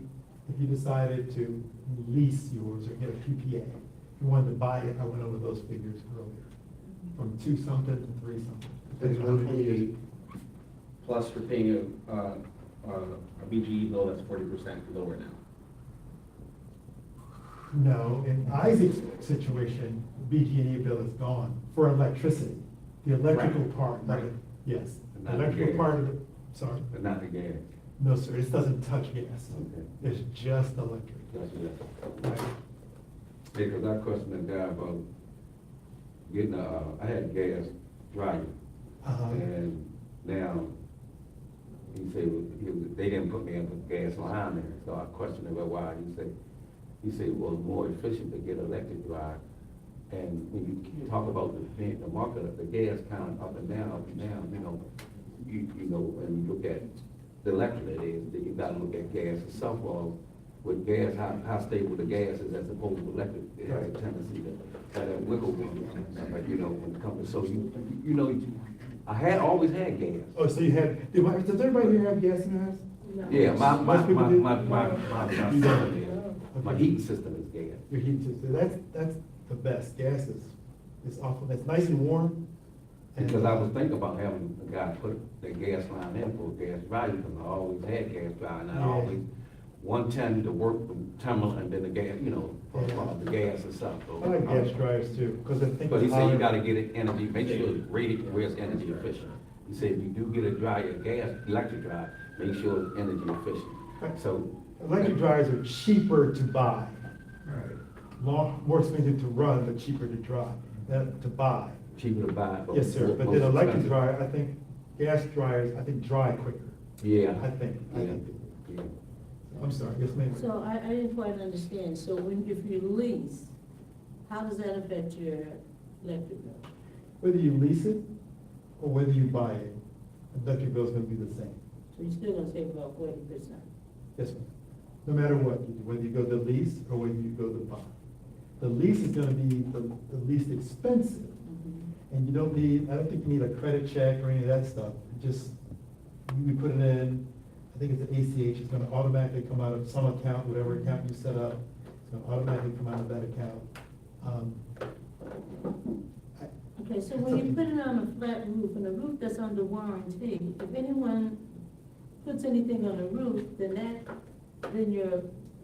if you decided to lease yours or get a PPA, if you wanted to buy it, I went over those figures earlier, from 2 something to 3 something. That's 128, plus we're paying a BGE bill that's 40% lower now. No, in Isaac's situation, BG&E bill is gone for electricity. The electrical Right. part of Right. it, yes. Not Electrical gas. part of it, sorry. But not the gas. No, sir, this doesn't touch gas. Okay. It's just electric. That's it. Right. Because I questioned the guy about getting I had gas dryer. Uh-huh. And now, he said, they didn't put me up a gas line there, so I questioned him about why. He said, well, it's more efficient to get electric drive. And when you talk about the market of the gas kind of up and down, you know, when you look at the electric it is, then you gotta look at gas itself, or with gas, how stable the gas is as opposed to electric. It has a tendency to have that wiggle room, you know, when it comes to, so you know, I always had gas. Oh, so you had, does everybody here have gas in their house? Yeah, Most people do? my heating system is gas. Your heat system, that's the best. Gas is awful, it's nice and warm. and, Because I was thinking about having a guy put the gas line in for gas value, because I always had gas value, and I Yeah. always 110 to work from Tamil, and then the gas, you know, the gas and stuff. So, I like gas dryers too, because I think. But he it's said you hotter. gotta get it energy, make sure it's rated where it's energy efficient. He said if you do get a dryer, gas, electric dryer, make sure it's energy efficient. So. Electric dryers are cheaper to buy. More expensive to run, but cheaper to to buy. Cheaper to buy. Yes, sir, but then electric dryer, I think, gas dryers, I think dry quicker. Yeah. I think. Yeah. I'm sorry, yes, ma'am. So I didn't quite understand, so if you lease, how does that affect your electric bill? Whether you lease it or whether you buy it, electric bill's gonna be the same. So you're still gonna save about 40%? Yes, ma'am. No matter what, you do, whether you go the lease or whether you go the buy. The lease is gonna be the least expensive. And I don't think you need a credit check or any of that stuff. Just, we put it in, I think it's an ACH, it's gonna automatically come out of some account, whatever account you set up, it's gonna automatically come out of that account. Okay, so when you put it on a flat roof, and a roof that's under warranty, if anyone puts anything on the roof, then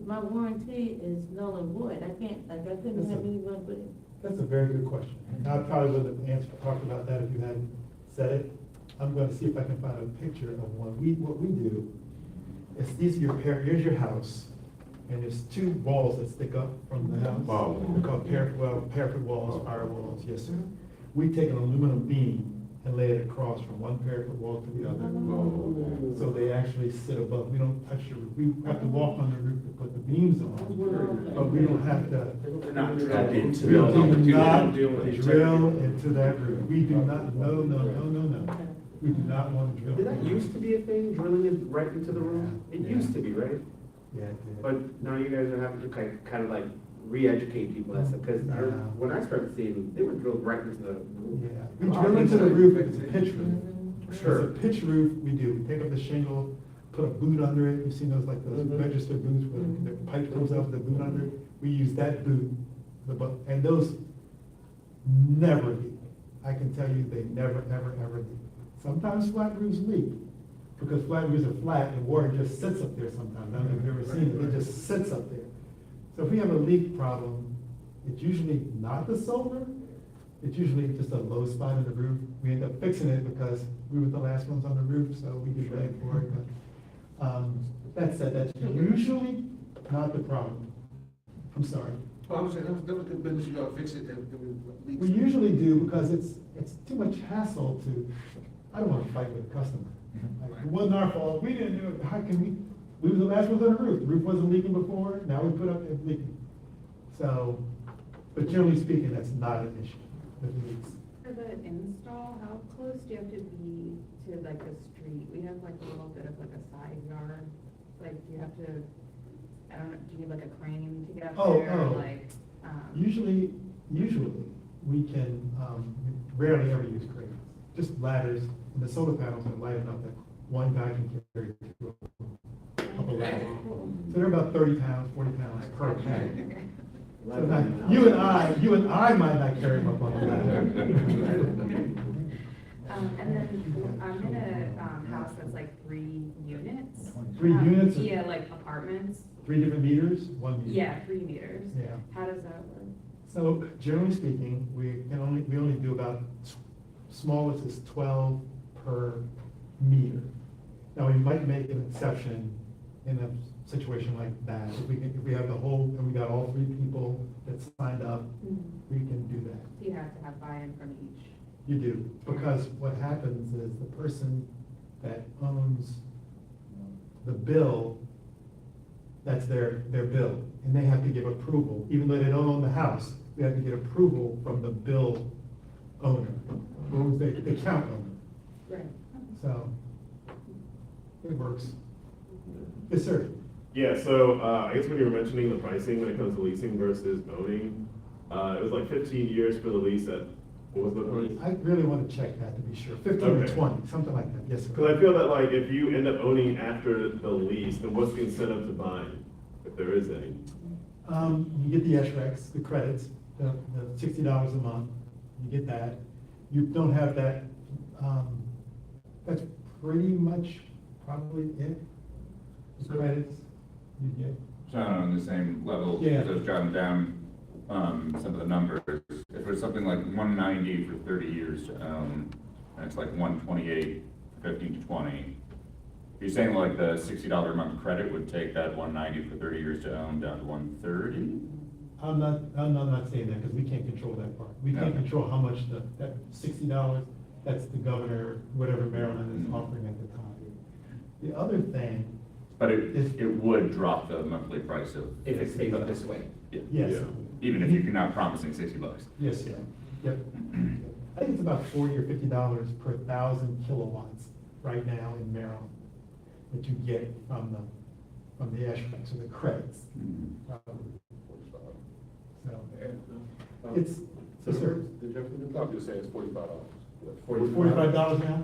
my warranty is null and void. I couldn't have anyone put it. That's a very good question. And I probably wouldn't have talked about that if you hadn't said it. I'm gonna see if I can find a picture of one. What we do is here's your house, and there's 2 walls that stick up from the house. Wow. They're called parapet walls, fire walls, yes, sir. We take an aluminum beam and lay it across from one parapet wall to the other. So they actually sit above, we don't touch the roof. We have to walk on the roof to put the beams on, but we don't have to. They're not drilled into We the. do not drill into that roof. We do not, no. We do not want to drill. Did that used to be a thing, drilling it right into the roof? It used to be, right? Yeah. But now you guys are having to kind of like re-educate people, that's, because Yeah. when I started seeing, they were drilled right into the roof. Yeah, we drill into the roof, if it's a pitch roof. Sure. If it's a pitch roof, we do, we take up the shingle, put a boot under it, you've seen those, like those Mhm. registered boots where the pipe comes up with the boot under it, we use that boot, and those never leak. I can tell you, they never, ever, ever leak. Sometimes flat roofs leak, because flat roofs are flat and water just sits up there sometimes, I don't know if you've ever seen it, it just sits up there. So if we have a leak problem, it's usually not the solar, it's usually just a low spot in the roof. We end up fixing it because we were the last ones on the roof, so we get blamed for it, but, that said, that's usually not the problem. I'm sorry. Well, I was saying, that was good business, you gotta fix it, We usually do because it's too much hassle to, I don't wanna fight with a customer. Like, it wasn't our fault, we didn't do it, how can we were the last ones on the roof wasn't leaking before, now we put up it leaking. So, but generally speaking, that's not an issue, with leaks. For the install, how close do you have to be to like the street? We have like a little bit of like a side yard, like do you have to, I don't know, do you need like a crane to get up Oh, there, oh. like? Usually, we can, rarely ever use cranes, just ladders, and the solar panels are light enough that one guy can carry two up a ladder. So they're about 30 pounds, 40 pounds per panel. So now, you and I might not carry them up on the ladder. And then I'm in a house that's like 3 units. 3 units? Yeah, like apartments. 3 different meters, 1 meter. Yeah, 3 meters. Yeah. How does that work? So generally speaking, we only do about, smallest is 12 per meter. Now, we might make an exception in a situation like that. If we have the whole, and we got all 3 people that signed up, we can do that. So you have to have buy-in from each. You do, because what happens is the person that owns the bill, that's their bill, and they have to give approval, even though they don't own the house, we have to get approval from the bill owner, who's the account owner. Right. So, it works. Yes, sir. Yeah, so, I guess when you were mentioning the pricing when it comes to leasing versus owning, it was like 15 years for the lease at, what was the price? I really want to check that to be sure, 15 or Okay. 20, something like that, yes, sir. Because I feel that like if you end up owning after the lease, then what's the incentive to buying, if there is any? You get the SRECs, the credits, the $60 a month, you get that. You don't have that, that's pretty much probably it. The credits you get. So on the same level, Yeah. just jotting down, some of the numbers. If it's something like 190 for 30 years to own, and it's like 128 for 15 to 20, you're saying like the $60 a month credit would take that 190 for 30 years to own down to 130? I'm not saying that because we can't control that part. We can't Okay. control how much that $60, that's the governor, whatever Maryland is offering at the time. The other thing, But it would drop the monthly price of. If it stays up this way. Yeah. yes. Yeah. Even if you're not promising $60. Yes, sir. Yep. I think it's about $40 or $50 per 1,000 kilowatts right now in Maryland that you get from the SRECs or the credits. probably. So, it's, yes, sir. I'm just saying it's $45. $45 now?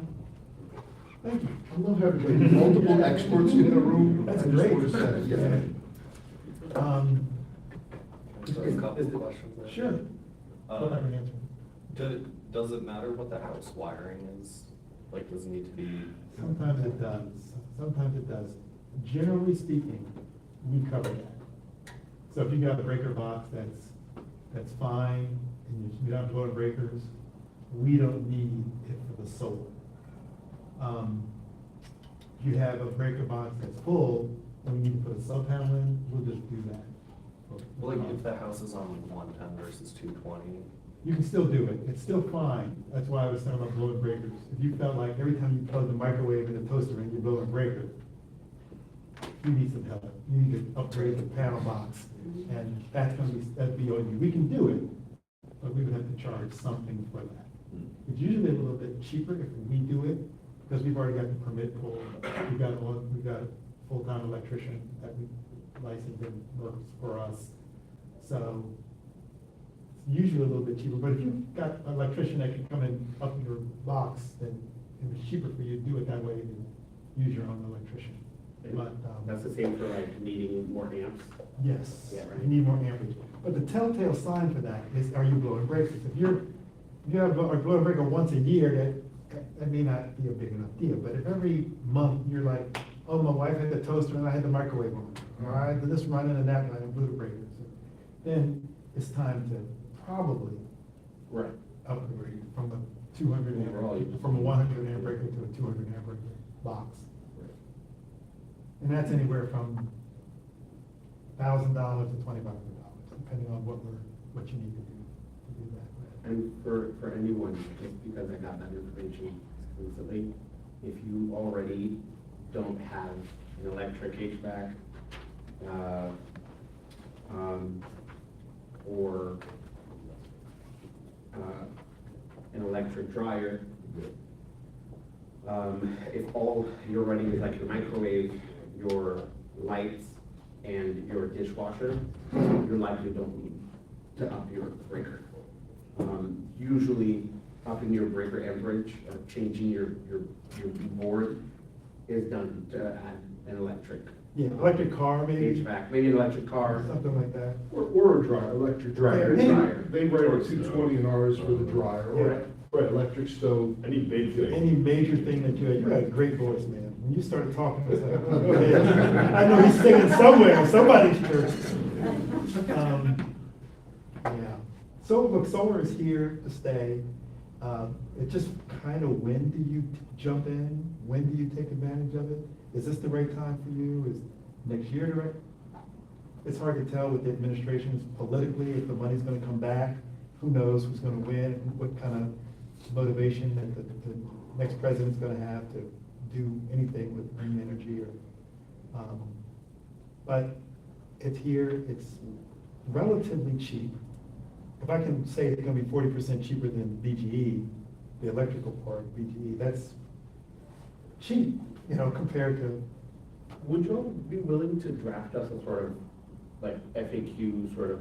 Thank you. I'm not having multiple experts in the room. That's I just great. wanna say, yeah. Just a couple of questions. there. Sure. Go ahead and answer. Does it matter what the house wiring is? Like, does it need to be? Sometimes it does, sometimes it does. Generally speaking, we cover that. So if you got a breaker box that's fine, and you don't have to go to breakers, we don't need it for the solar. If you have a breaker box that's full, and we need to put a sub panel in, we'll just do that. Well, like, if the house is on 110 versus 220, You can still do it, it's still fine, that's why I was talking about blowing breakers. If you felt like every time you plug the microwave and the toaster in, you're blowing a breaker, you need some help, you need to upgrade the panel box, and that'd be on you. We can do it, but we would have to charge something for that. It's usually a little bit cheaper if we do it, because we've already got the permit pulled, we've got a full-time electrician that we license and works for us. So it's usually a little bit cheaper, but if you've got an electrician that can come in up in your box, then it's cheaper for you to do it that way than use your own electrician. But, That's the same for like needing more amps. yes, Yeah, right. you need more amperage. But the telltale sign for that is, are you blowing breakers? If you have a blowing breaker once a year, that may not be a big enough deal. But if every month you're like, oh, my wife had the toaster and I had the microwave on, or I did this running and that running, blew the breakers, then it's time to probably Right. upgrade from a 200 Overall, amp, from a 100 amp breaker to a 200 amp breaker box. And that's anywhere from $1,000 to $2,500, depending on what you need to do that. And for anyone, just because I got that information exclusively, if you already don't have an electric HVAC, or an electric dryer, if all you're running is like your microwave, your lights, and your dishwasher, you likely don't need to up your breaker. Usually, upping your breaker amperage or changing your board is done to add an electric Yeah, electric car maybe, HVAC, maybe an electric car. something like that. Or a dryer, electric dryer. Yeah, dryer. They write a 220 in ours for the dryer, Yeah. or electric stove. Any big thing. Any major thing that you had a great voice, man. When you started talking, I was like, oh, okay. I know he's singing somewhere, somebody's church. Yeah. So, look, solar is here to stay. It just kind of, when do you jump in? When do you take advantage of it? Is this the right time for you? Is next year the right? It's hard to tell with the administrations politically if the money's gonna come back. Who knows who's gonna win, what kind of motivation that the next president's gonna have to do anything with green energy or, but it's here, it's relatively cheap. If I can say it's gonna be 40% cheaper than BGE, the electrical part of BGE, that's cheap, compared to, Would you all be willing to draft us a sort of like FAQ, sort of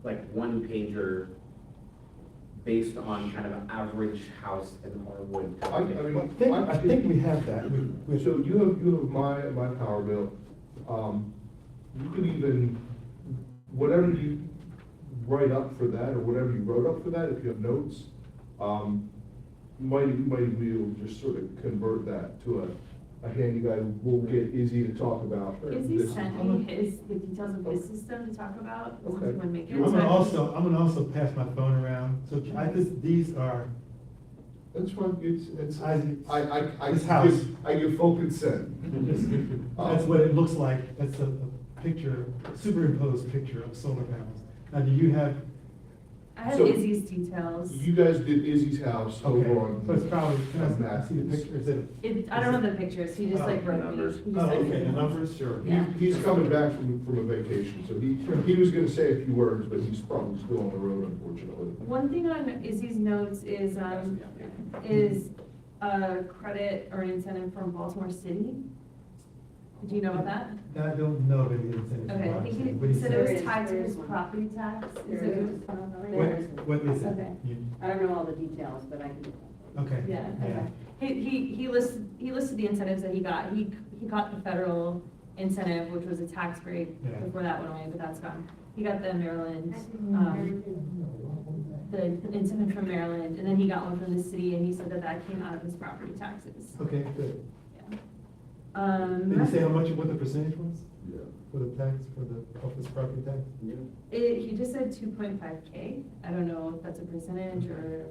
like one pager based on kind of an average house in Harwood? I think we have that. So you have my power bill. You could even, whatever you write up for that, or whatever you wrote up for that, if you have notes, you might be able to just sort of convert that to a handy guy who will get Izzy to talk about. Izzy this. sent me the details of his system to talk about. This is Okay. when make it. I'm gonna also pass my phone around, so these are, That's fine, it's, I This house. I give full consent. that's what it looks like. That's a picture, superimposed picture of solar panels. Now, do you have, I have So- Izzy's details. You guys did Izzy's house okay, over on. so it's probably, can I Matthews. see the picture? Is it? I don't know the pictures, he just like wrote me. Numbers. He just Oh, sent okay, me. the numbers, sure. Yeah. He's coming back from a vacation, so he was gonna say a few words, but he's probably still on the road, unfortunately. One thing on Izzy's notes is a credit or an incentive from Baltimore City. Did you know about that? I don't know if it is. Okay, I think he said it was tied to his property tax. Is it? What is it? Okay. I don't know all the details, but I can. Okay. Yeah, okay. He listed the incentives that he got. He got the federal incentive, which was a tax break Yeah. before that went away, but that's gone. He got the Maryland, the incentive from Maryland, and then he got one from the city, and he said that came out of his property taxes. Okay, good. Yeah. Did you say how much, what the percentage was Yeah. for the tax, for the office property tax? He just said 2.5K. I don't know if that's a percentage or.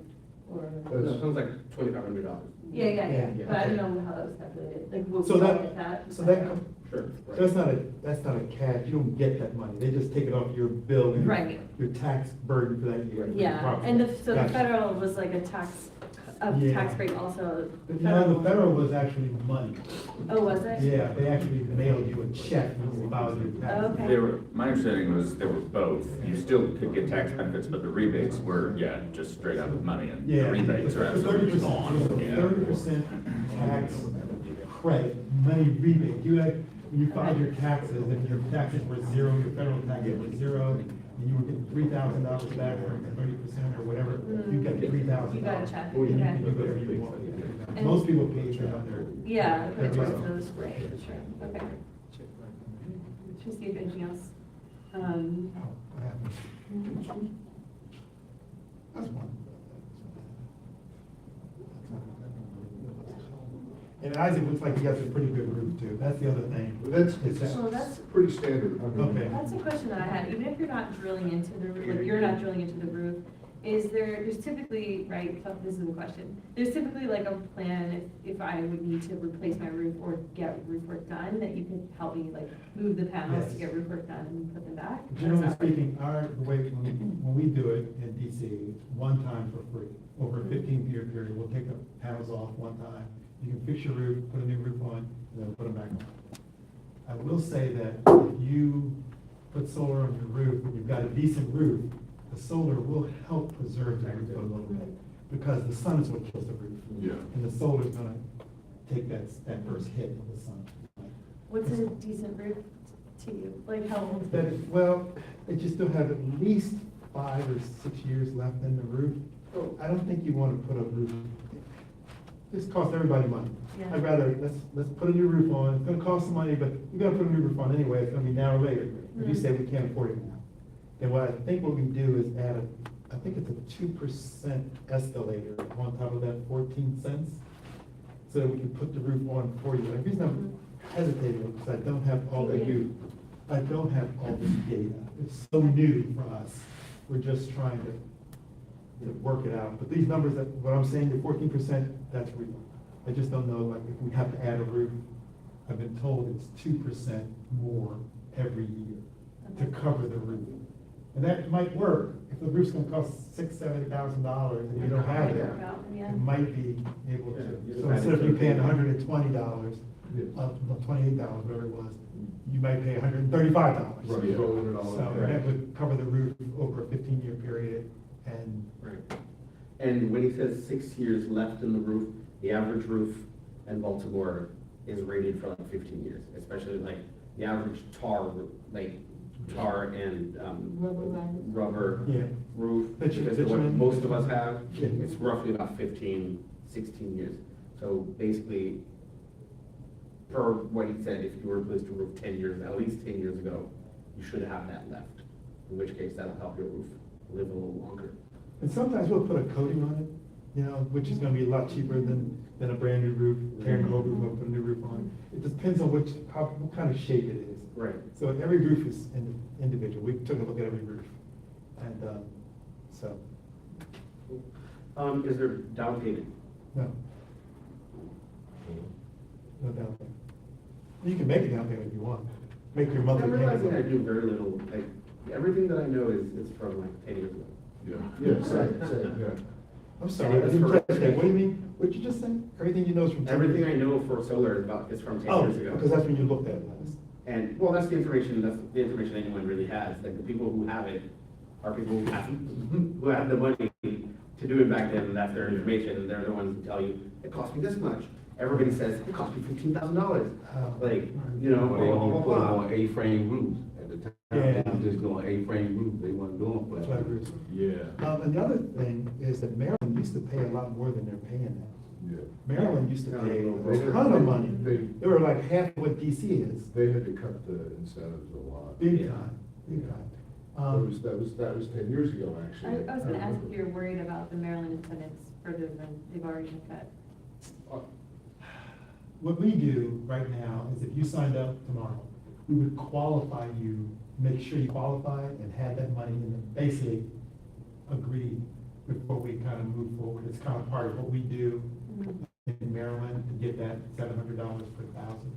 That sounds like $2,500. Yeah, Yeah, but I okay. don't know how that was calculated, like, we'll So look that- at that. So that, Sure. so that's not a cash, you don't get that money, they just take it off your bill and Right. your tax burden for that year. Yeah, and so the Gotcha. federal was like a tax Yeah. break also. No, the federal was actually money. Oh, was it? Yeah, they actually mailed you a check when you filed your tax. Okay. My understanding was they were both. You still could get tax benefits, but the rebates were, just straight out of money, and the Yeah. rebates are absolutely gone. Yeah. 30% tax credit, money rebate. You had, when you filed your taxes, if your taxes were zero, your federal taxes were zero, and you were getting $3,000 back from 30% or whatever, you get $3,000. You got a check, Or you okay. can do whatever you want. And- Most people pay it on their. Yeah, their put it towards bill. those, right, sure, okay. Just see if anything else. Oh, what happened? That's one. And Isaac looks like he has a pretty good roof too. That's the other thing. That's, Is that- So that's, pretty standard. Okay. that's a question that I had, even if you're not drilling into the, like, you're not drilling into the roof, there's typically, right, so this is the question, there's typically like a plan if I would need to replace my roof or get roof work done, that you could help me like move the panels to Yes. get roof work done and put them back? Generally speaking, the way, when we do it in DC, it's one time for free. Over a 15-year period, we'll take the panels off one time. You can fix your roof, put a new roof on, and then put them back on. I will say that if you put solar on your roof and you've got a decent roof, the solar will help preserve the roof a little bit, because the sun is what kills the roof. Yeah. And the solar is gonna take that first hit of the sun. What's a decent roof to you? Like how old? That is, well, that you still have at least 5 or 6 years left in the roof. I don't think you want to put a roof, this costs everybody money. Yeah. I'd rather, let's put a new roof on, it's gonna cost some money, but you gotta put a new roof on anyway, it's gonna be now or later. If you say we can't afford it now. And what I think what we do is add I think it's a 2% escalator on top of that 14 cents, so that we can put the roof on for you. And the reason I'm hesitating is because I don't have all this data. It's so new for us. We're just trying to work it out. But these numbers, what I'm saying, the 14%, that's real. I just don't know, like, if we have to add a roof. I've been told it's 2% more every year to cover the roof. And that might work. If the roof's gonna cost $6,000-$7,000 and you don't have it, Yeah. it might be able to. Yeah, So instead of you paying $120, $28, whatever it was, you might pay $135. Right, rolling it all So up. that would cover the roof over a 15-year period, and Right. And when he says 6 years left in the roof, the average roof in Baltimore is rated for like 15 years, especially like the average tar and rubber yeah. roof, Bitumen. because of what Bitumen. most of us have, Yeah. it's roughly about 15, 16 years. So basically, per what he said, if you were replaced a roof 10 years, at least 10 years ago, you should have that left, in which case that'll help your roof live a little longer. And sometimes we'll put a coating on it, which is gonna be a lot cheaper than a brand new roof, tearing the whole roof up, put a new roof on. It depends on what kind of shape it is. Right. So every roof is individual. We took a look at every roof. And, so, Is there down payment? no. No down payment. You can make a down payment if you want. Make your I'm monthly realizing I payment. do very little, like, everything that I know is from like 10 years ago. Yeah, same, yeah. I'm sorry, I didn't catch that. What do you mean? What'd you just say? Everything you know is from 10 Everything years? I know for solar is from 10 Oh, years ago. because that's when you looked at it last. And, well, that's the information anyone really has. Like, the people who have it are people who have the money to do it back then, and that's their information, and they're the ones who tell you, it cost me this much. Everybody says, it cost me $15,000. Like, you know, They blah, only blah, put them blah. on A-frame roofs at the time. Yeah. They were just doing A-frame roofs, they weren't doing flat. Flat roofs. Yeah. And the other thing is that Maryland used to pay a lot more than they're paying now. Yeah. Maryland used to pay They- a ton of money. They, They were like half of what DC is, they had to cut the incentives a lot. big time, big time. That was 10 years ago, I actually. was gonna ask if you're worried about the Maryland incentives further than they've already been cut. What we do right now is if you signed up tomorrow, we would qualify you, make sure you qualify and have that money in the basic agreed before we kind of move forward. It's kind of part of what we do in Maryland to get that $700 per thousand.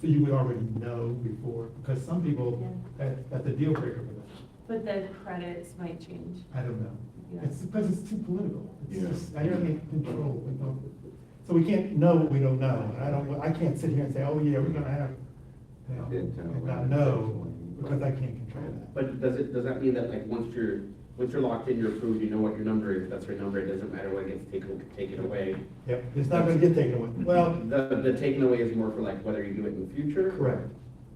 So you would already know before, because some people, that's a deal breaker for them. But the credits might change. I don't know. Yeah. It's because it's too political. It's Yeah. just, I can't control, so we can't know what we don't know. I can't sit here and say, oh yeah, we're gonna have, and not know, because I can't control that. But does that mean that like once you're locked in, you're approved, you know what your number is, that's your number, it doesn't matter what gets taken away? Yep, it's not gonna get taken away. Well, The taken away is more for like whether you do it in the future? correct.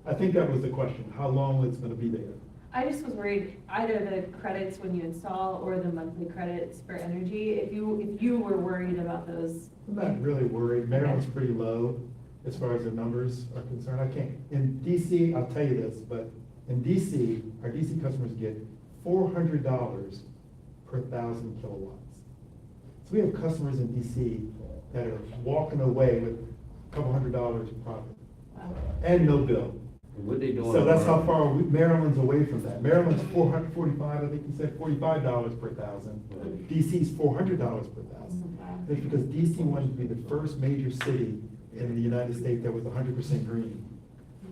I think that was the question, how long it's gonna be there. I just was worried either the credits when you install or the monthly credits for energy, if you were worried about those. I'm not really worried, Maryland's pretty low as far as the numbers are concerned, I can't, in DC, I'll tell you this, but in DC, our DC customers get $400 per 1,000 kilowatts. So we have customers in DC that are walking away with a couple $100 profit Wow. and no bill. What they doing? So that's how far Maryland's away from that. Maryland's 445, I think you said $45 per 1,000. DC's $400 per 1,000. Wow. That's because DC wanted to be the first major city in the United States that was 100% green.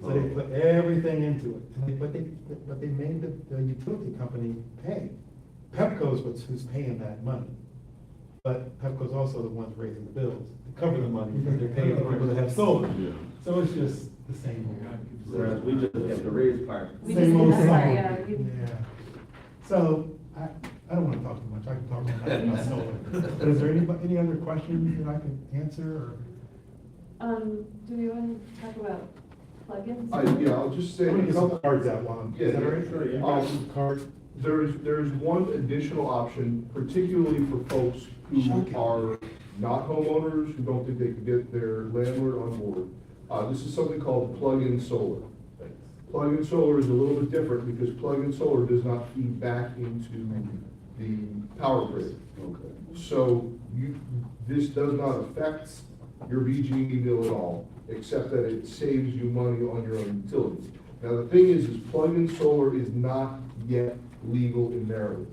So they put everything into it, but they made the utility company pay. Pepco's who's paying that money. But Pepco's also the ones raising the bills to cover the money, because they're paying for people that have solar. So it's just the same old. Whereas we just have the raise part. We just Same did old that song. part, yeah. Yeah. So, I don't wanna talk too much, I can talk all night about solar. But is there any other questions that I can answer, or? Do we want to talk about plugins? Yeah, I'll just say. I'm gonna a get some couple- cards out while I'm, Yeah, is that yeah, all right? sure, yeah. You got some cards? There's one additional option, particularly for folks who Shocking. are not homeowners, who don't think they can get their landlord on board. This is something called plug-in solar. Plug-in solar is a little bit different because plug-in solar does not feed back into the power grid. Okay. So this does not affect your BG bill at all, except that it saves you money on your own utilities. Now, the thing is plug-in solar is not yet legal in Maryland.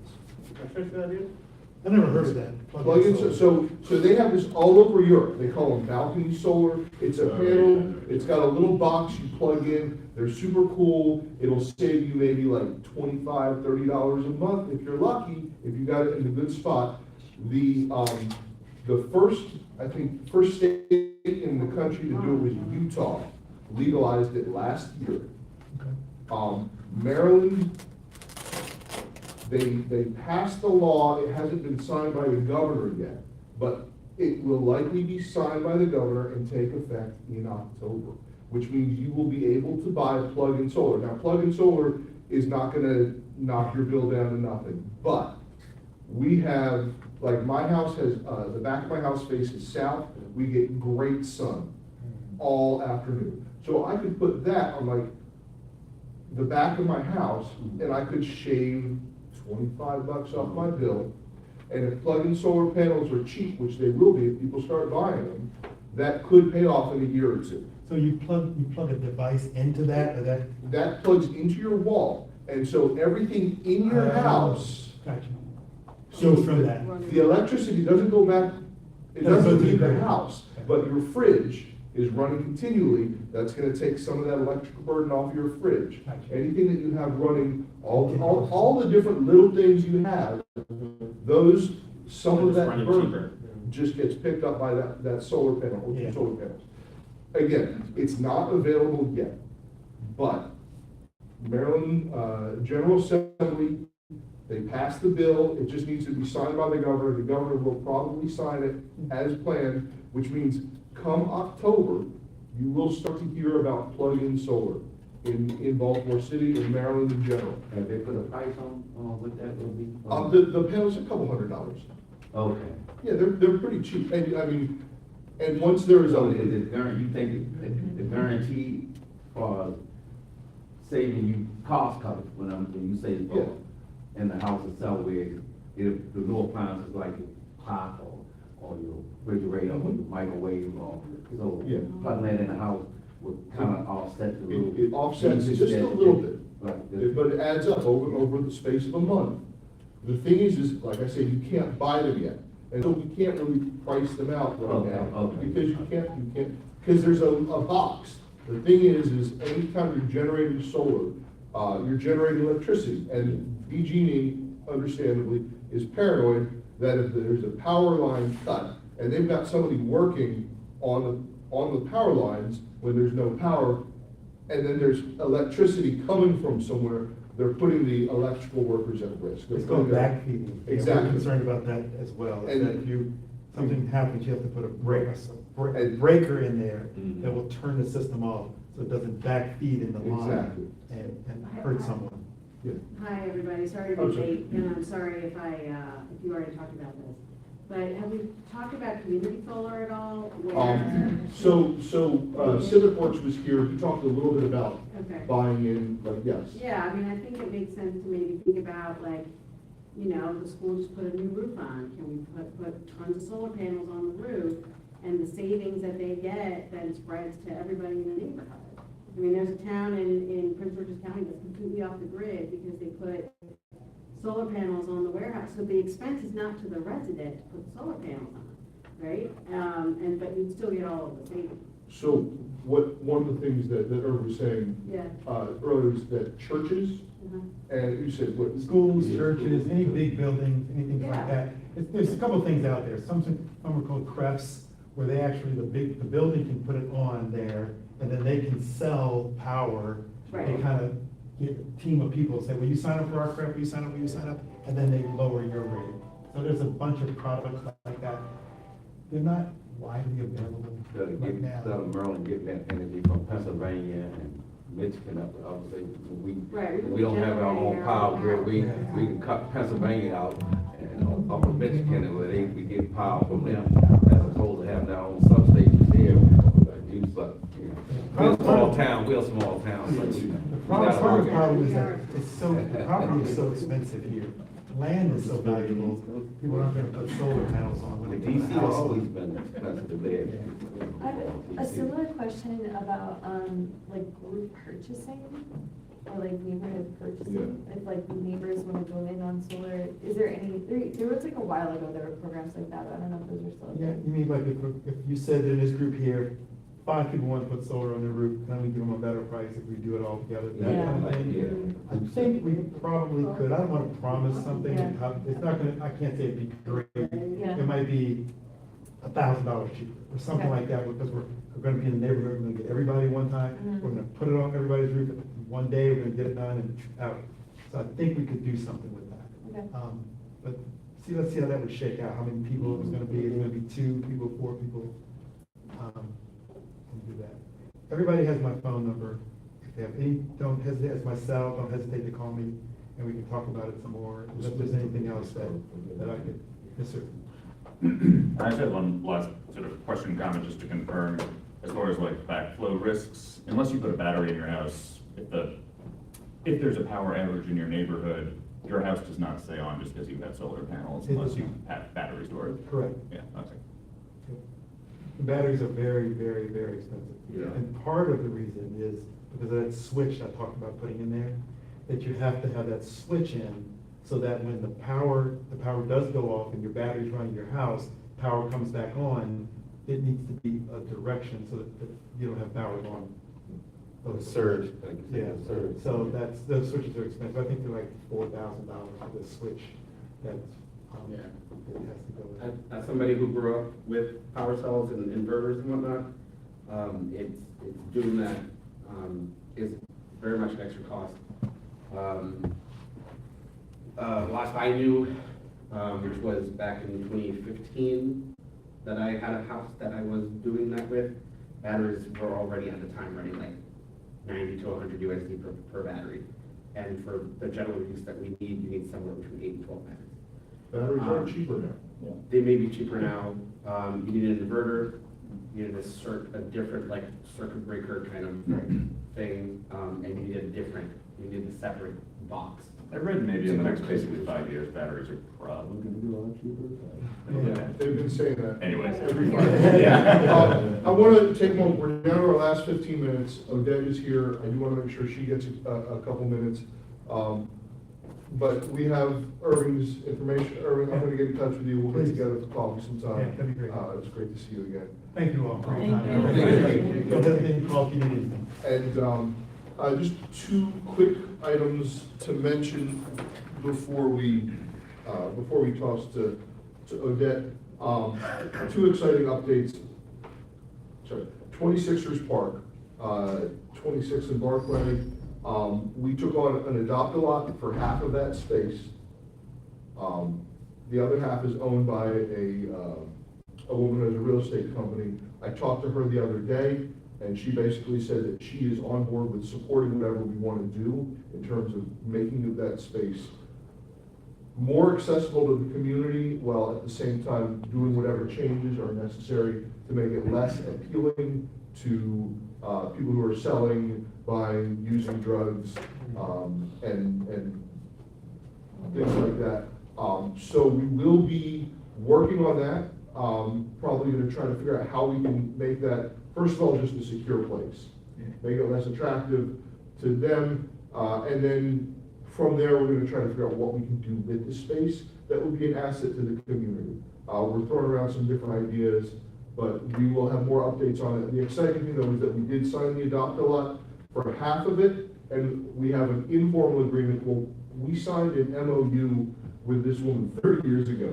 I never heard of that. Plug-in, so they have this all over Europe. They call them balcony solar. It's a panel, it's got a little box you plug in. They're super cool. It'll save you maybe like $25, $30 a month if you're lucky, if you got it in a good spot. The first state in the country to do it was Utah. Legalized it last year. Maryland, they passed the law. It hasn't been signed by the governor yet, but it will likely be signed by the governor and take effect in October, which means you will be able to buy plug-in solar. Now, plug-in solar is not gonna knock your bill down to nothing, but we have, like my house has, the back of my house faces south. We get great sun all afternoon. So I could put that on like the back of my house and I could shave $25 off my bill. And if plug-in solar panels are cheap, which they will be if people start buying them, that could pay off in a year or two. So you plug a device into that, or that? That plugs into your wall. And so everything in your house, Gotcha. so From that. the electricity doesn't go back, it doesn't leave the house, but your fridge is running continually. That's gonna take some of that electrical burden off your fridge. Gotcha. Anything that you have running, all the different little things you have, those, some of Just that running burden cheaper. just gets picked up by that solar panel, or Yeah. solar panels. Again, it's not available yet, but Maryland, General Assembly, they passed the bill. It just needs to be signed by the governor. The governor will probably sign it as planned, which means come October, you will start to hear about plug-in solar in Baltimore City and Maryland in general. Have they put a price on what that will be? The panel's a couple $100. Okay. Yeah, they're pretty cheap. And I mean, and once there is So a, is it you think the guarantee for saving you cost coverage when you say Yeah. in the house itself, where if the new appliances like your pot or your refrigerator or your microwave or, so Yeah. putting that in the house would kind of offset the little. it offsets just a little bit. Right. But it adds up over the space of a month. The thing is like I said, you can't buy them yet. And so we can't really price them out right now. Okay. Because you can't, because there's a box. The thing is anytime you're generating solar, you're generating electricity. And BG&E, understandably, is paranoid that if there's a power line cut, and they've got somebody working on the power lines when there's no power, and then there's electricity coming from somewhere, they're putting the electrical workers at risk. They're It's called putting their- backfeeding. Yeah, Exactly. We're concerned about that as well, is And- that if something happens, you have to put a And- breaker in there Mhm. that will turn the system off. so it doesn't backfeed in the line Exactly. and hurt someone. Hi, everybody, sorry to Oh, be sorry. late, and I'm sorry if if you already talked about this. But have we talked about community solar at all? So Civic Works was here, he talked a little bit about Okay. buying in, like, yes. Yeah, I mean, I think it makes sense to maybe think about like, you know, the school just put a new roof on. Can we put tons of solar panels on the roof? And the savings that they get then spreads to everybody in the neighborhood. I mean, there's a town in Prince George's County that's completely off the grid because they put solar panels on the warehouse. So the expense is not to the resident to put solar panels on, right? But you'd still get all of the savings. So one of the things that Irv was saying Yeah. earlier is that churches, and you said what? Schools, churches, any big buildings, anything Yeah. like that. There's a couple of things out there. Some are called crefts, where they actually, the building can put it on there, and then they can sell power. They Right. kind of get a team of people, say, will you sign up for our cref, will you sign up, will you sign up? And then they lower your rate. So there's a bunch of products like that. They're not widely available right now. Instead of Maryland getting that energy from Pennsylvania and Michigan up, obviously, Right. we don't have our own power grid, we can cut Pennsylvania out and up in Michigan, where we get power from them, as opposed to having our own substations there, use up, you know. We're a small town, so we Part of gotta the work problem it. is that it's so, the property is so expensive here. Land is so valuable, people aren't gonna put solar panels on when they get a DC has house. always been expensive to live. I have a similar question about, like group purchasing or like neighborhood purchasing. If like neighbors want to go in on solar, is there any, there was like a while ago, there were programs like that, but I don't know if those are still Yeah, there. you mean like if you said in this group here, 5 people want to put solar on their roof, then we give them a better price if we do it all together, that Yeah. kind of thing. I think we probably could, I don't want to promise something, Yeah. it's not gonna, I can't say it'd be great. Yeah. It might be $1,000 cheaper, or something Okay. like that, because we're gonna be in the neighborhood, we're gonna get everybody one time, Mhm. we're gonna put it on everybody's roof one day, we're gonna get it done and out. So I think we could do something with that. Okay. But let's see how that would shake out, how many people it was gonna be, is it gonna be 2 people, 4 people? And do that. Everybody has my phone number. If they have any, don't hesitate, it's my cell, don't hesitate to call me, and we can talk about it some more. If there's anything else that I could, yes, sir. I just had one last sort of question, comment, just to confirm, as far as like backflow risks, unless you put a battery in your house, if there's a power outage in your neighborhood, your house does not stay on just because you have solar panels, It unless does you not. have battery storage. Correct. Yeah, okay. The batteries are very, very, very expensive. Yeah. And part of the reason is because of that switch I talked about putting in there, that you have to have that switch in so that when the power does go off and your battery's running your house, power comes back on, it needs to be a direction so that you don't have power going. Surge, like you Yeah, said, surge. so those switches are expensive. I think they're like $4,000 for the switch that, Yeah. that has to go in. As somebody who grew up with power cells and inverters and whatnot, it's doing that, is very much an extra cost. Last I knew, which was back in 2015, that I had a house that I was doing that with, batteries were already at the time running like 90 to 100 USD per battery. And for the general use that we need, you need somewhere between 8 and 12 batteries. Batteries are cheaper now. They may be cheaper now. You need an inverter, you need a different like circuit breaker kind of thing, and you need a separate box. I read maybe in the next basically 5 years, batteries are probably gonna be a lot cheaper. Yeah, they've been saying that. Anyways. Every 5 years. Yeah. I want to take a moment, we're down to our last 15 minutes. Odette is here. I do want to make sure she gets a couple minutes. But we have Irving's information. Irving, I'm going to get in touch with you. We'll get Please. together for coffee sometime. Yeah, that'd be great. It's great to see you again. Thank you all for your Thank time. you. Don't hesitate to call if you need anything. And just 2 quick items to mention before we toss to Odette. 2 exciting updates. Sorry, 26ers Park, 26 in Barclay. We took on an adopt-a-lot for half of that space. The other half is owned by a woman who has a real estate company. I talked to her the other day. And she basically said that she is on board with supporting whatever we want to do in terms of making that space more accessible to the community, while at the same time doing whatever changes are necessary to make it less appealing to people who are selling, buying, using drugs, and things like that. So we will be working on that. Probably gonna try to figure out how we can make that, first of all, just a secure place. Make it less attractive to them, and then from there, we're gonna try to figure out what we can do with the space that will be an asset to the community. We're throwing around some different ideas, but we will have more updates on it. The exciting thing though is that we did sign the adopt-a-lot for half of it, and we have an informal agreement. Well, we signed an MOU with this woman 30 years ago.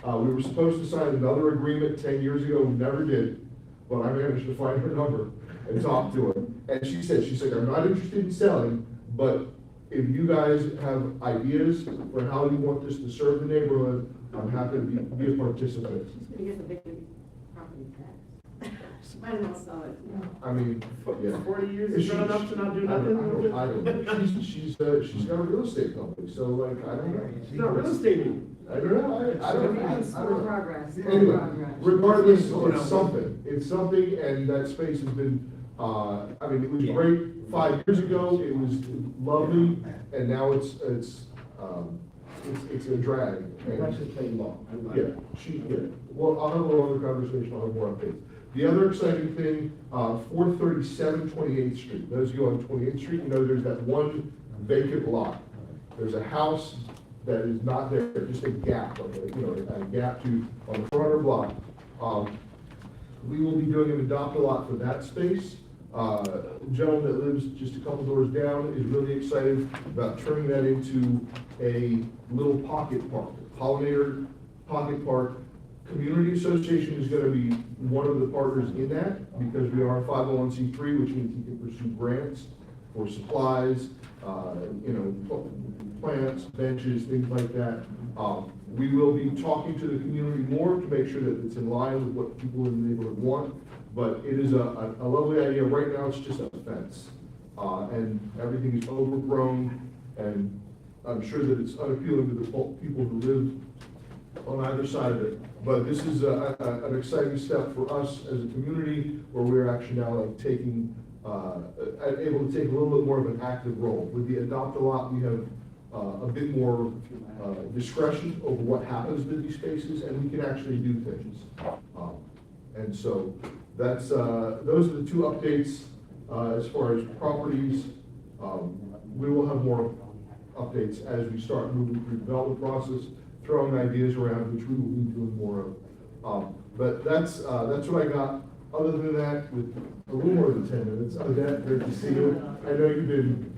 We were supposed to sign another agreement 10 years ago, we never did, but I managed to find her number and talk to her. And she's like, I'm not interested in selling, but if you guys have ideas for how you want this to serve the neighborhood, I'm happy to be a participant. She's gonna get the big property tax. She might as well sell it. I mean, yeah. 40 years Is is she- not enough to not do I nothing? don't know. She's got a real estate company, so like, I don't know. It's not real estate. I don't know, I don't know. More progress, more Anyway, progress. regardless, it's something, and that space has been, I mean, it was great 5 years ago, it was lovely, and now it's a drag. And- Let's just play law. Yeah, well, I'll have a little other conversation, I'll have more updates. The other exciting thing, 437 28th Street, those of you on 28th Street, you know, there's that one vacant lot. There's a house that is not there, just a gap, like a gap on the front of the block. We will be doing an adopt-a-lot for that space. The gentleman that lives just a couple doors down is really excited about turning that into a little pocket park, pollinator pocket park. Community Association is gonna be one of the partners in that, because we are a 501c3, which means he can pursue grants for supplies, plants, benches, things like that. We will be talking to the community more to make sure that it's in line with what people in the neighborhood want, but it is a lovely idea. Right now, it's just a fence, and everything is overgrown, and I'm sure that it's unappealing to the people who live on either side of it. But this is an exciting step for us as a community, where we're actually now like taking, able to take a little bit more of an active role. With the adopt-a-lot, we have a bit more discretion over what happens with these spaces, and we can actually do things. And so that's, those are the two updates as far as properties. We will have more updates as we start moving through the development process, throwing ideas around, which we will be doing more of. But that's what I got. Other than that, with a little more than 10 minutes, Odette, great to see you. I know you've been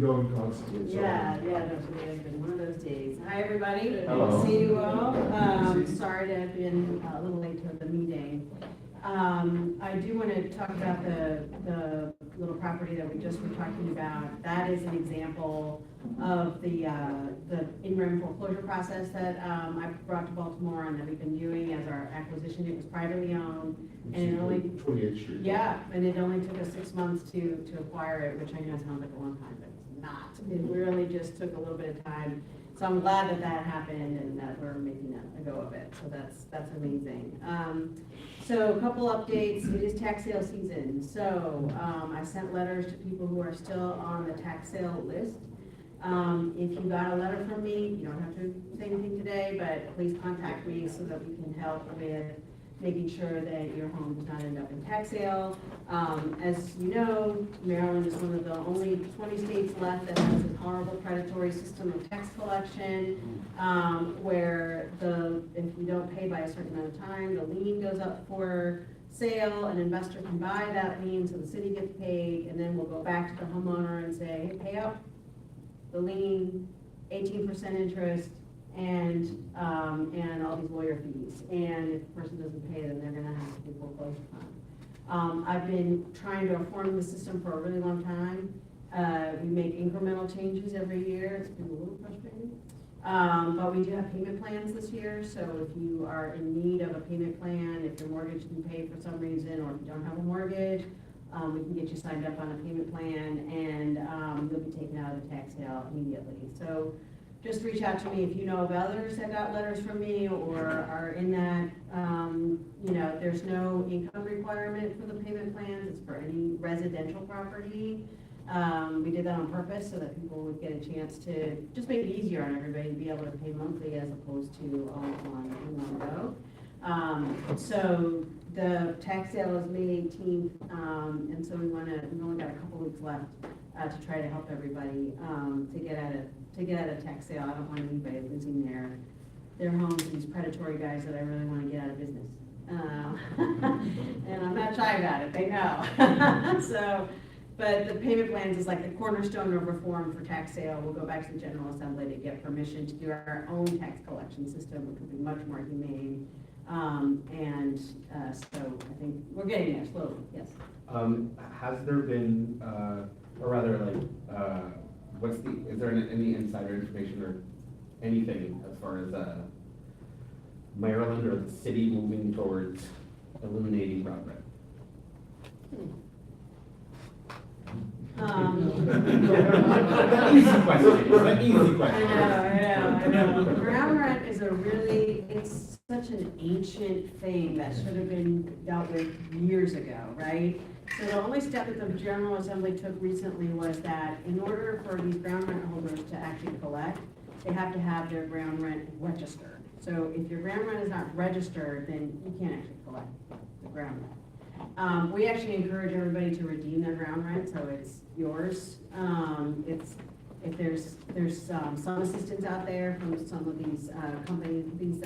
going constantly. So. Yeah, it's been one of those days. Hi, everybody. Good Hello. to see you all. Sorry to have been a little late to the meeting. I do want to talk about the little property that we just were talking about. That is an example of the in-rem foreclosure process that I brought to Baltimore and that we've been doing as our acquisition. It was privately owned, and it only 28th Street. yeah, and it only took us 6 months to acquire it, which I know sounds like a long time, but it's not. It really just took a little bit of time. So I'm glad that that happened and that we're making a go of it. So that's amazing. So a couple updates. It is tax sale season. So I sent letters to people who are still on the tax sale list. If you got a letter from me, you don't have to say anything today, but please contact me so that we can help with making sure that your home does not end up in tax sale. As you know, Maryland is one of the only 20 states left that has a horrible predatory system of tax collection, where if you don't pay by a certain amount of time, the lien goes up for sale, an investor can buy that lien, so the city gets paid, and then we'll go back to the homeowner and say, hey, pay up the lien, 18% interest, and all these lawyer fees. And if the person doesn't pay, then they're gonna have to be foreclosed upon. I've been trying to reform the system for a really long time. We make incremental changes every year. It's been a little frustrating. But we do have payment plans this year, so if you are in need of a payment plan, if your mortgage didn't pay for some reason, or if you don't have a mortgage, we can get you signed up on a payment plan, and you'll be taken out of the tax sale immediately. So just reach out to me if you know of others that got letters from me or are in that, you know, there's no income requirement for the payment plans, it's for any residential property. We did that on purpose so that people would get a chance to just make it easier on everybody to be able to pay monthly as opposed to all in one go. So the tax sale is May 18th, and so we've only got a couple weeks left to try to help everybody to get at a tax sale. I don't want anybody losing their homes to these predatory guys that I really want to get out of business. And I'm not shy about it, they know. So, but the payment plans is like the cornerstone of reform for tax sale. We'll go back to the General Assembly to get permission to do our own tax collection system, which will be much more humane. So I think we're getting there slowly, yes. Has there been, or rather like, is there any insider information or anything as far as, Maryland or the city moving towards eliminating brown rent? Easy question. I know. Ground rent is it's such an ancient thing that should have been dealt with years ago, right? So the only step that the General Assembly took recently was that in order for these ground rent holders to actually collect, they have to have their ground rent registered. So if your ground rent is not registered, then you can't actually collect the ground rent. We actually encourage everybody to redeem their ground rent, so it's yours. If there's some assistance out there from some of these companies, these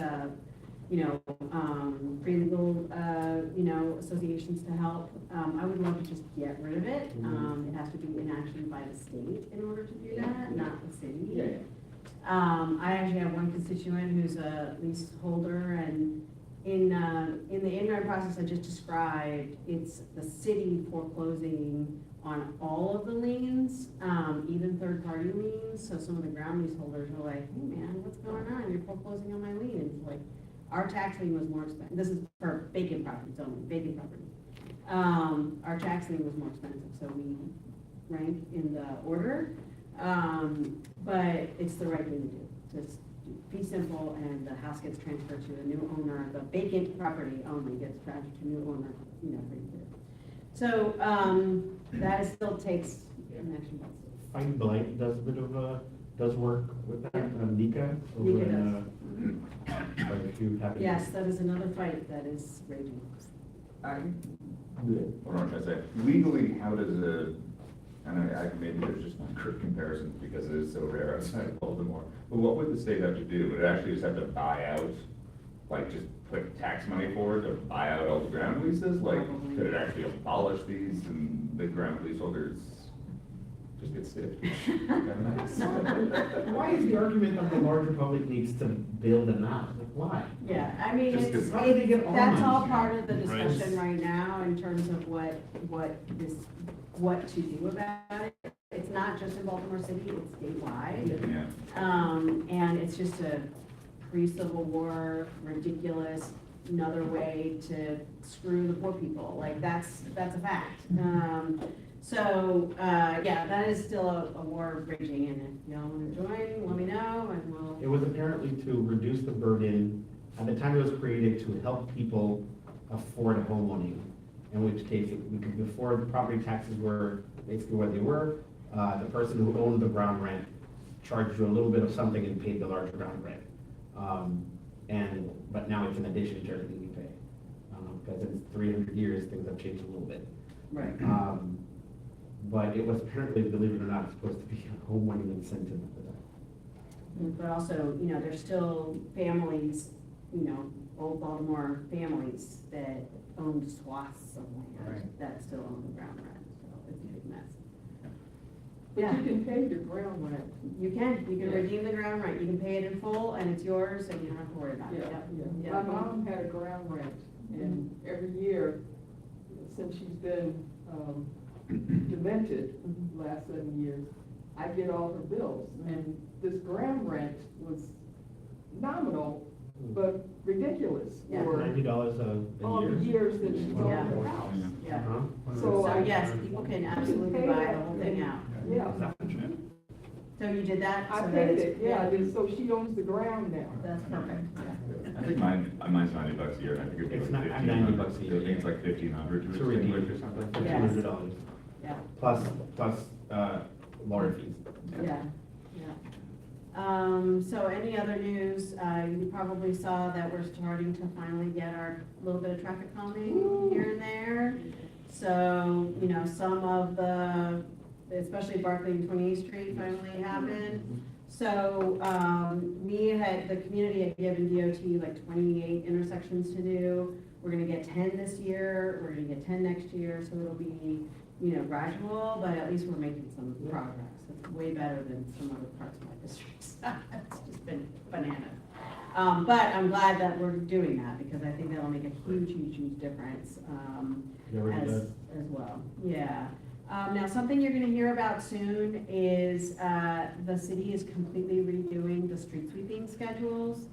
free legal associations to help. I would love to just get rid of it. It has to be enacted by the state in order to do that, not the city. Yeah. I actually have one constituent who's a leaseholder, and in the in-rent process I just described, it's the city foreclosing on all of the liens, even third-party liens. So some of the ground leaseholders are like, hey man, what's going on? You're foreclosing on my lien. It's like, our tax lien was more expensive. This is for vacant properties only, vacant properties. Our tax lien was more expensive, so we rank in the order. But it's the right thing to do. Just be simple, and the house gets transferred to a new owner. The vacant property only gets transferred to a new owner, pretty clear. So, that still takes an action. Fight Blight does a bit of, does work with that, Nika. Nika does. Quite a few happening. Yes, that is another fight that is raging. What am I trying to say? Legally, how does maybe there's just not good comparisons because it is so rare outside of Baltimore, but what would the state have to do? Would it actually just have to buy out, like just put tax money forward to buy out all the ground leases? Like, could it actually abolish these and the ground leaseholders just get stiffed? Why is the argument that the larger public needs to build and not? Like, why? Yeah, I mean, Just 'cause- How do they get all that's all money? part of the discussion right now in terms of what to do about it. It's not just in Baltimore City, it's statewide. Yeah. And it's just a pre-Civil War, ridiculous, another way to screw the poor people. Like, that's a fact. Yeah, that is still a war raging, and if y'all want to join, let me know, and we'll. It was apparently to reduce the burden. At the time it was created to help people afford homeowning, in which case, before the property taxes were basically what they were, the person who owned the ground rent charged you a little bit of something and paid the larger ground rent. But now it's in addition to everything you pay. Because in 300 years, things have changed a little bit. Right. But it was apparently, believe it or not, supposed to be a homeowning incentive for that. But also, there's still families, old Baltimore families that own swaths of land that still own the ground rent, so it's a big mess. Yeah. You can pay your ground rent. You can redeem the ground rent, you can pay it in full, and it's yours, and you don't have to worry about it. Yep. My mom had a ground rent, and every year, since she's been demented, last 7 years, I get all her bills, and this ground rent was nominal, but ridiculous Yeah. for $90 a all the year. years that she's owned the house. Yeah. Uh-huh. So So I, yes, people can absolutely buy the whole thing out. yeah, So you did that? I so that paid it's- it, yeah, I did, so she owns the ground now. That's perfect. I think mine's $90 a year, and I think it'd It's be not- like I'm 90 $1,500. bucks a I year. think it's like 1,500 to To renew. extinguish or something. Yes. $200. Yeah. Plus, lawyer fees. Yeah, yeah. So any other news, you probably saw that we're starting to finally get our little bit of traffic calming here and there. So, you know, some of the, especially Barclay and 28th Street finally happened. So, the community had given DOT like 28 intersections to do. We're gonna get 10 this year, we're gonna get 10 next year, so it'll be, you know, gradual, but at least we're making some progress. It's way better than some other parts of my district. It's just been bananas. But I'm glad that we're doing that, because I think that'll make a huge, huge, huge difference, as well. Yeah. Now, something you're gonna hear about soon is, the city is completely redoing the street sweeping schedules.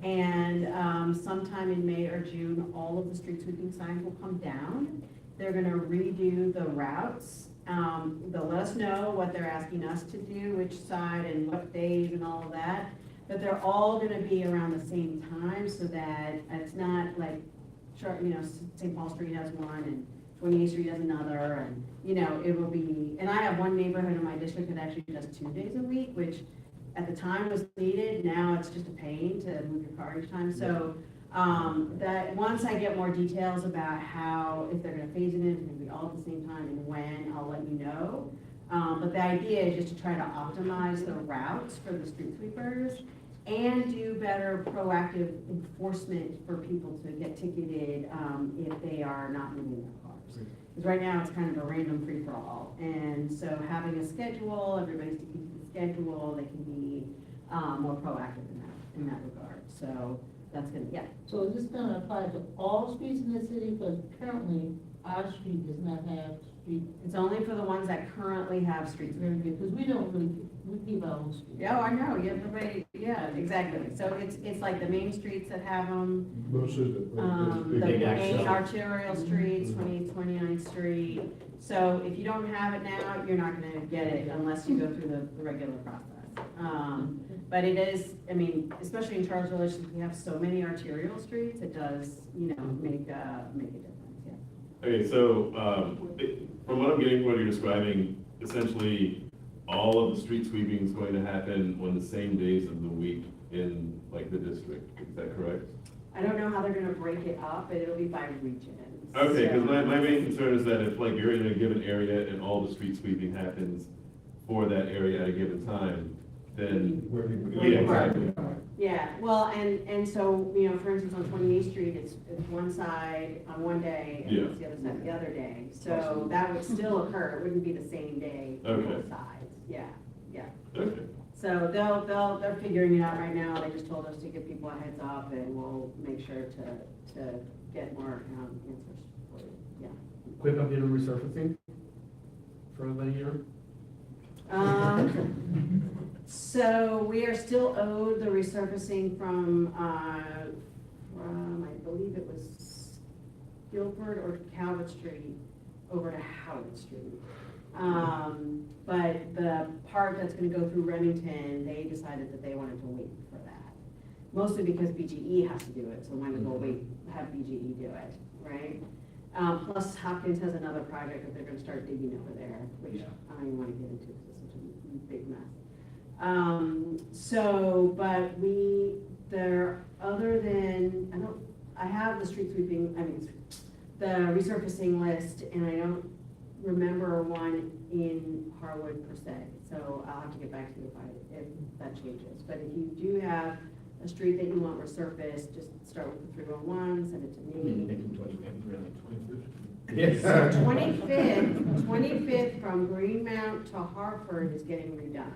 And, sometime in May or June, all of the street sweeping signs will come down. They're gonna redo the routes. They'll let us know what they're asking us to do, which side and what days and all of that. But they're all gonna be around the same time, so that it's not like, you know, St. Paul Street has one and 28th Street has another, and, you know, it will be, and I have one neighborhood in my district that actually does 2 days a week, which at the time was needed, now it's just a pain to move your car each time, so, that, once I get more details about how, if they're gonna phase it in, if it's gonna be all at the same time, and when, I'll let you know. But the idea is just to try to optimize the routes for the street sweepers, and do better proactive enforcement for people to get ticketed, if they are not moving their cars. Because right now, it's kind of a random free-for-all, and so having a schedule, everybody's sticking to the schedule, they can be, more proactive in that regard, so that's gonna, yeah. So is this gonna apply to all streets in the city? Because currently, our street does not have street, It's only for the ones that currently have street sweeping. because we don't really, we keep our own street. Yeah, I know, yeah, everybody, yeah, exactly, so it's like the main streets that have them, the Big main access. arterial streets, 29th Street. So if you don't have it now, you're not gonna get it unless you go through the regular process. But it is, I mean, especially in Charles Village, since we have so many arterial streets, it does, you know, make a difference, yeah. Okay, so, from what I'm getting, what you're describing, essentially, all of the street sweeping is going to happen on the same days of the week in, like, the district, is that correct? I don't know how they're gonna break it up, but it'll be by region. Okay, because So- my main concern is that if, like, you're in a given area and all the street sweeping happens for that area at a given time, then, yeah, exactly. Yeah, well, and so, you know, for instance, on 28th Street, it's one side on one day, and it's the other side the other day. So that would still occur, it wouldn't be the same day on Okay. both sides, yeah, yeah. Okay. So they're figuring it out right now, they just told us to give people a heads up, and we'll make sure to get more, answers for you, yeah. Quick update on resurfacing for the year. So we are still owed the resurfacing from, I believe it was Guilford or Calvert Street over to Howard Street. But the part that's gonna go through Remington, they decided that they wanted to wait for that. Mostly because BGE has to do it, so why not go wait, have BGE do it, right? Plus Hopkins has another project that they're gonna start digging over there, which I don't even wanna get into, because it's such a big mess. But other than, I have the street sweeping, the resurfacing list, and I don't remember one in Harwood per se, so I'll have to get back to you if that changes. But if you do have a street that you want resurfaced, just start with the 301, send it to me. Yes. 25th from Greenmount to Hartford is getting redone.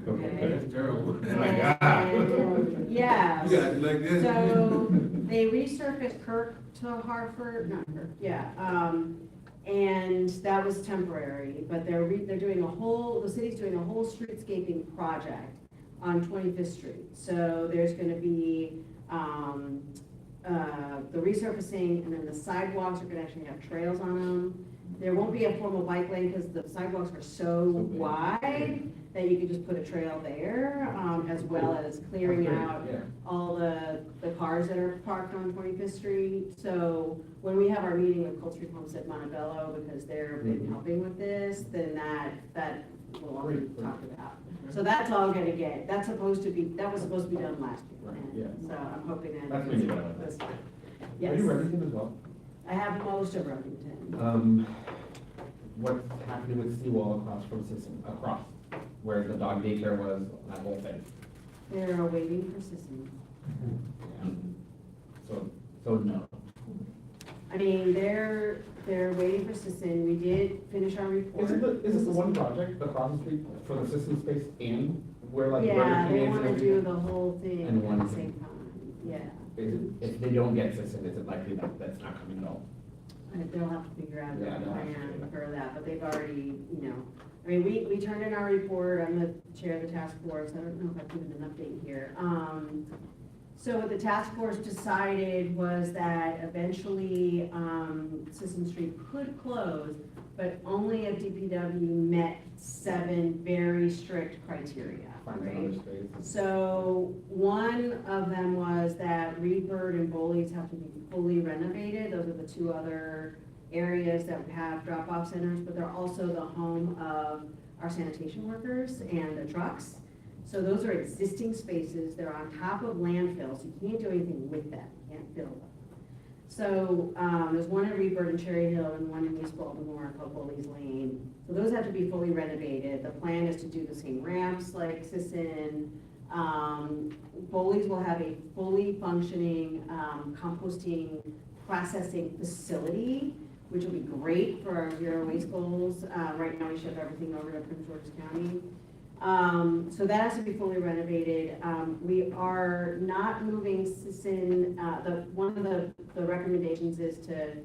Okay. That's terrible. Oh my God. Yeah. You guys like this? So they resurfaced Kirk to Hartford, not Kirk, yeah. And that was temporary, but they're doing the city's doing a whole streetscaping project on 25th Street. So there's gonna be, the resurfacing, and then the sidewalks are gonna actually have trails on them. There won't be a formal bike lane because the sidewalks are so wide that you could just put a trail there, as well as clearing out all the cars that are parked on 25th Street. So when we have our meeting with Cold Street Homestead Montebello, because they're been helping with this, then that will all be talked about. So that's all gonna get, that was supposed to be done last year. And so I'm hoping that. That's maybe better. this year. Are Yes, you Remington as well? I have most of Remington. What's happening with seawall across from Sisson, across, where the dog daycare was, that whole thing? They're waiting for Sisson. So no. I mean, they're waiting for Sisson. We did finish our report. Is this the one project across the street for the Sisson space and where like? Yeah, they Burger King is wanna and do everything? the whole thing And at one the same time, yeah. If they don't get Sisson, is it likely that that's not coming at all? They'll have to figure out Yeah, a they'll have to plan figure it for that, but they've already, I mean, we turned in our report. I'm the chair of the task force. I don't know if I've given an update here. So what the task force decided was that eventually, Sisson Street could close, but only if DPW met 7 very strict criteria, Find right? another space. So one of them was that Reed Bird and Bowley's have to be fully renovated. Those are the 2 other areas that have drop-off centers, but they're also the home of our sanitation workers and the trucks. So those are existing spaces. They're on top of landfills. You can't do anything with them. You can't fill them. So there's one in Reed Bird and Cherry Hill and one in East Baltimore called Bowley's Lane. So those have to be fully renovated. The plan is to do the same ramps like Sisson. Bowley's will have a fully functioning composting processing facility, which will be great for our zero waste goals. Right now we ship everything over to Prince George's County. So that has to be fully renovated. We are not moving Sisson, one of the recommendations is to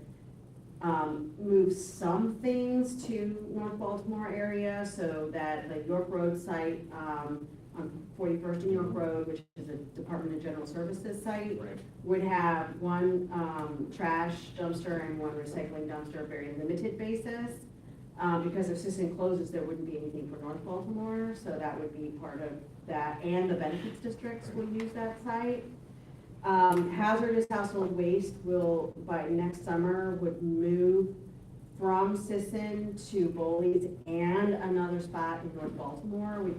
move some things to North Baltimore area, so that the York Road site, on 41st and York Road, which is a Department of General Services site, would have one trash dumpster and one recycling dumpster, very limited basis. Because if Sisson closes, there wouldn't be anything for North Baltimore, so that would be part of that, and the benefits districts will use that site. Hazardous household waste will, by next summer, would move from Sisson to Bowley's and another spot in North Baltimore. We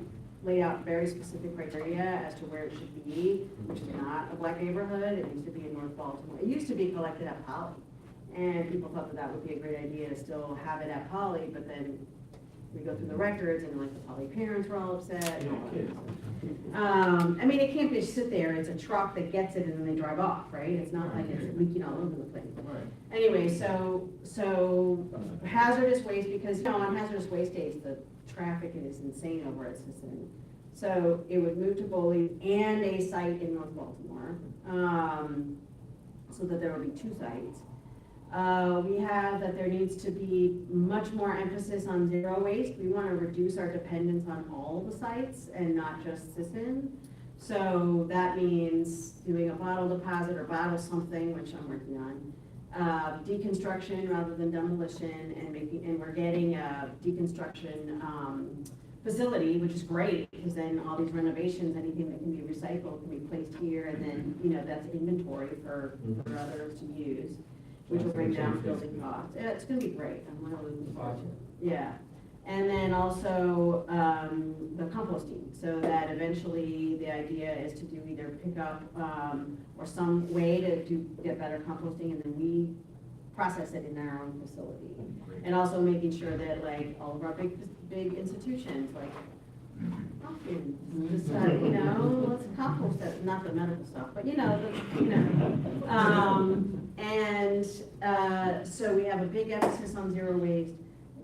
laid out very specific criteria as to where it should be, which is not a black neighborhood. It needs to be in North Baltimore. It used to be collected at Poly. And people thought that would be a great idea to still have it at Poly, but then we go through the records and like the Poly parents were all upset. I mean, it can't just sit there. It's a truck that gets it and then they drive off, right? It's not like it's leaking all over the place. Anyway, so hazardous waste, because, on hazardous waste days, the traffic is insane over at Sisson. So it would move to Bowley and a site in North Baltimore, so that there will be 2 sites. We have that there needs to be much more emphasis on zero waste. We want to reduce our dependence on all the sites and not just Sisson. So that means doing a bottle deposit or bottle something, which I'm working on. Deconstruction rather than demolition, and we're getting a deconstruction facility, which is great, because then all these renovations, anything that can be recycled can be placed here, and then, that's inventory for others to use, which will bring down building costs. Yeah, it's gonna be great. I'm really looking forward to it. Yeah. And then also, the composting, so that eventually the idea is to do either pickup, or some way to get better composting, and then we process it in our own facility. And also making sure that like all of our big institutions, like Hopkins, just, let's compost that, not the medical stuff, but so we have a big emphasis on zero waste,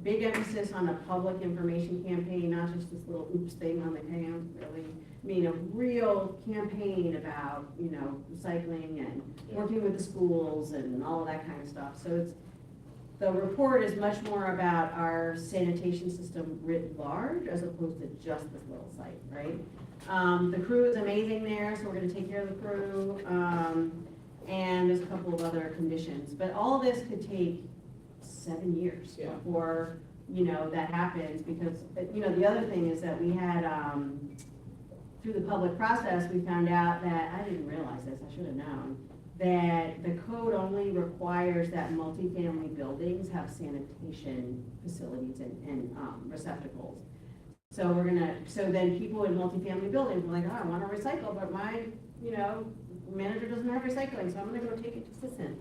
big emphasis on a public information campaign, not just this little oops thing on the cam, really. I mean, a real campaign about, recycling and working with the schools and all of that kind of stuff. So the report is much more about our sanitation system writ large as opposed to just this little site, right? The crew is amazing there, so we're gonna take care of the crew. And there's a couple of other conditions, but all this could take 7 years Yeah. before, that happens, because, the other thing is that we had, through the public process, we found out that, I didn't realize this, I should have known, that the code only requires that multifamily buildings have sanitation facilities and receptacles. So so then people in multifamily buildings were like, oh, I wanna recycle, but my, manager doesn't have recycling, so I'm gonna go take it to Sisson.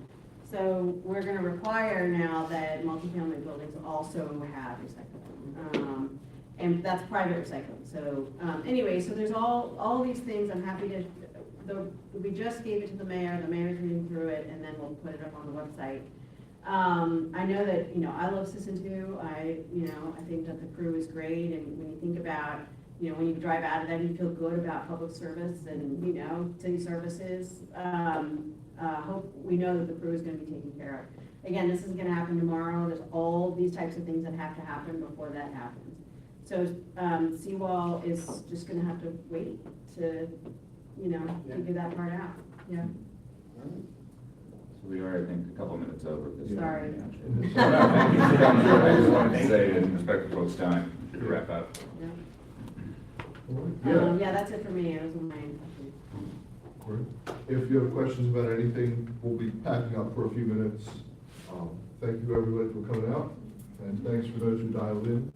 So we're gonna require now that multifamily buildings also have recycling. And that's private recycling. So, anyway, so there's all these things. I'm happy to, we just gave it to the mayor's reading through it, and then we'll put it up on the website. I know that, I love Sisson too. I think that the crew is great, and when you think about, when you drive out of them, you feel good about public service and, city services. We know that the crew is gonna be taken care of. Again, this isn't gonna happen tomorrow. There's all these types of things that have to happen before that happens. So, seawall is just gonna have to wait to, figure that part out, yeah. So we are, I think, a couple minutes over. Sorry. I just wanted to say, in respect for folks' time, to wrap up. Yeah, that's it for me. It was my question. Great. If you have questions about anything, we'll be packing up for a few minutes. Thank you, everybody, for coming out, and thanks for those who dialed in.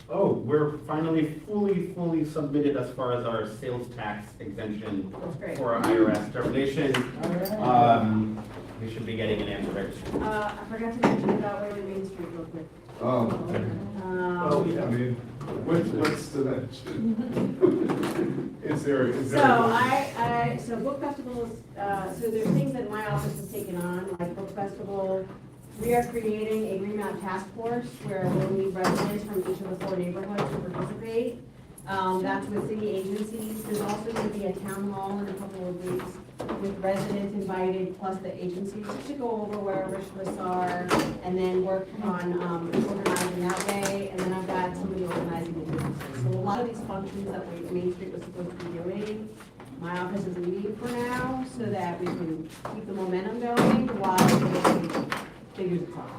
Oh, we're finally fully submitted as far as our sales tax exemption That's great. for our IRS termination. We should be getting an answer very soon. I forgot to mention about Wayman Main Street real quick. I mean, what's the next? Is there? So so book festivals, so there's things that my office has taken on, like book festival. We are creating a Green Mountain Task Force where we'll need residents from each of the 4 neighborhoods to participate. That's with city agencies. There's also going to be a town hall in a couple of weeks with residents invited, plus the agencies, just to go over where our wish lists are, and then work on organizing that way. And then I've got somebody organizing the businesses. So a lot of these functions that Main Street was supposed to be doing, my office is leading for now, so that we can keep the momentum going while we figures it out.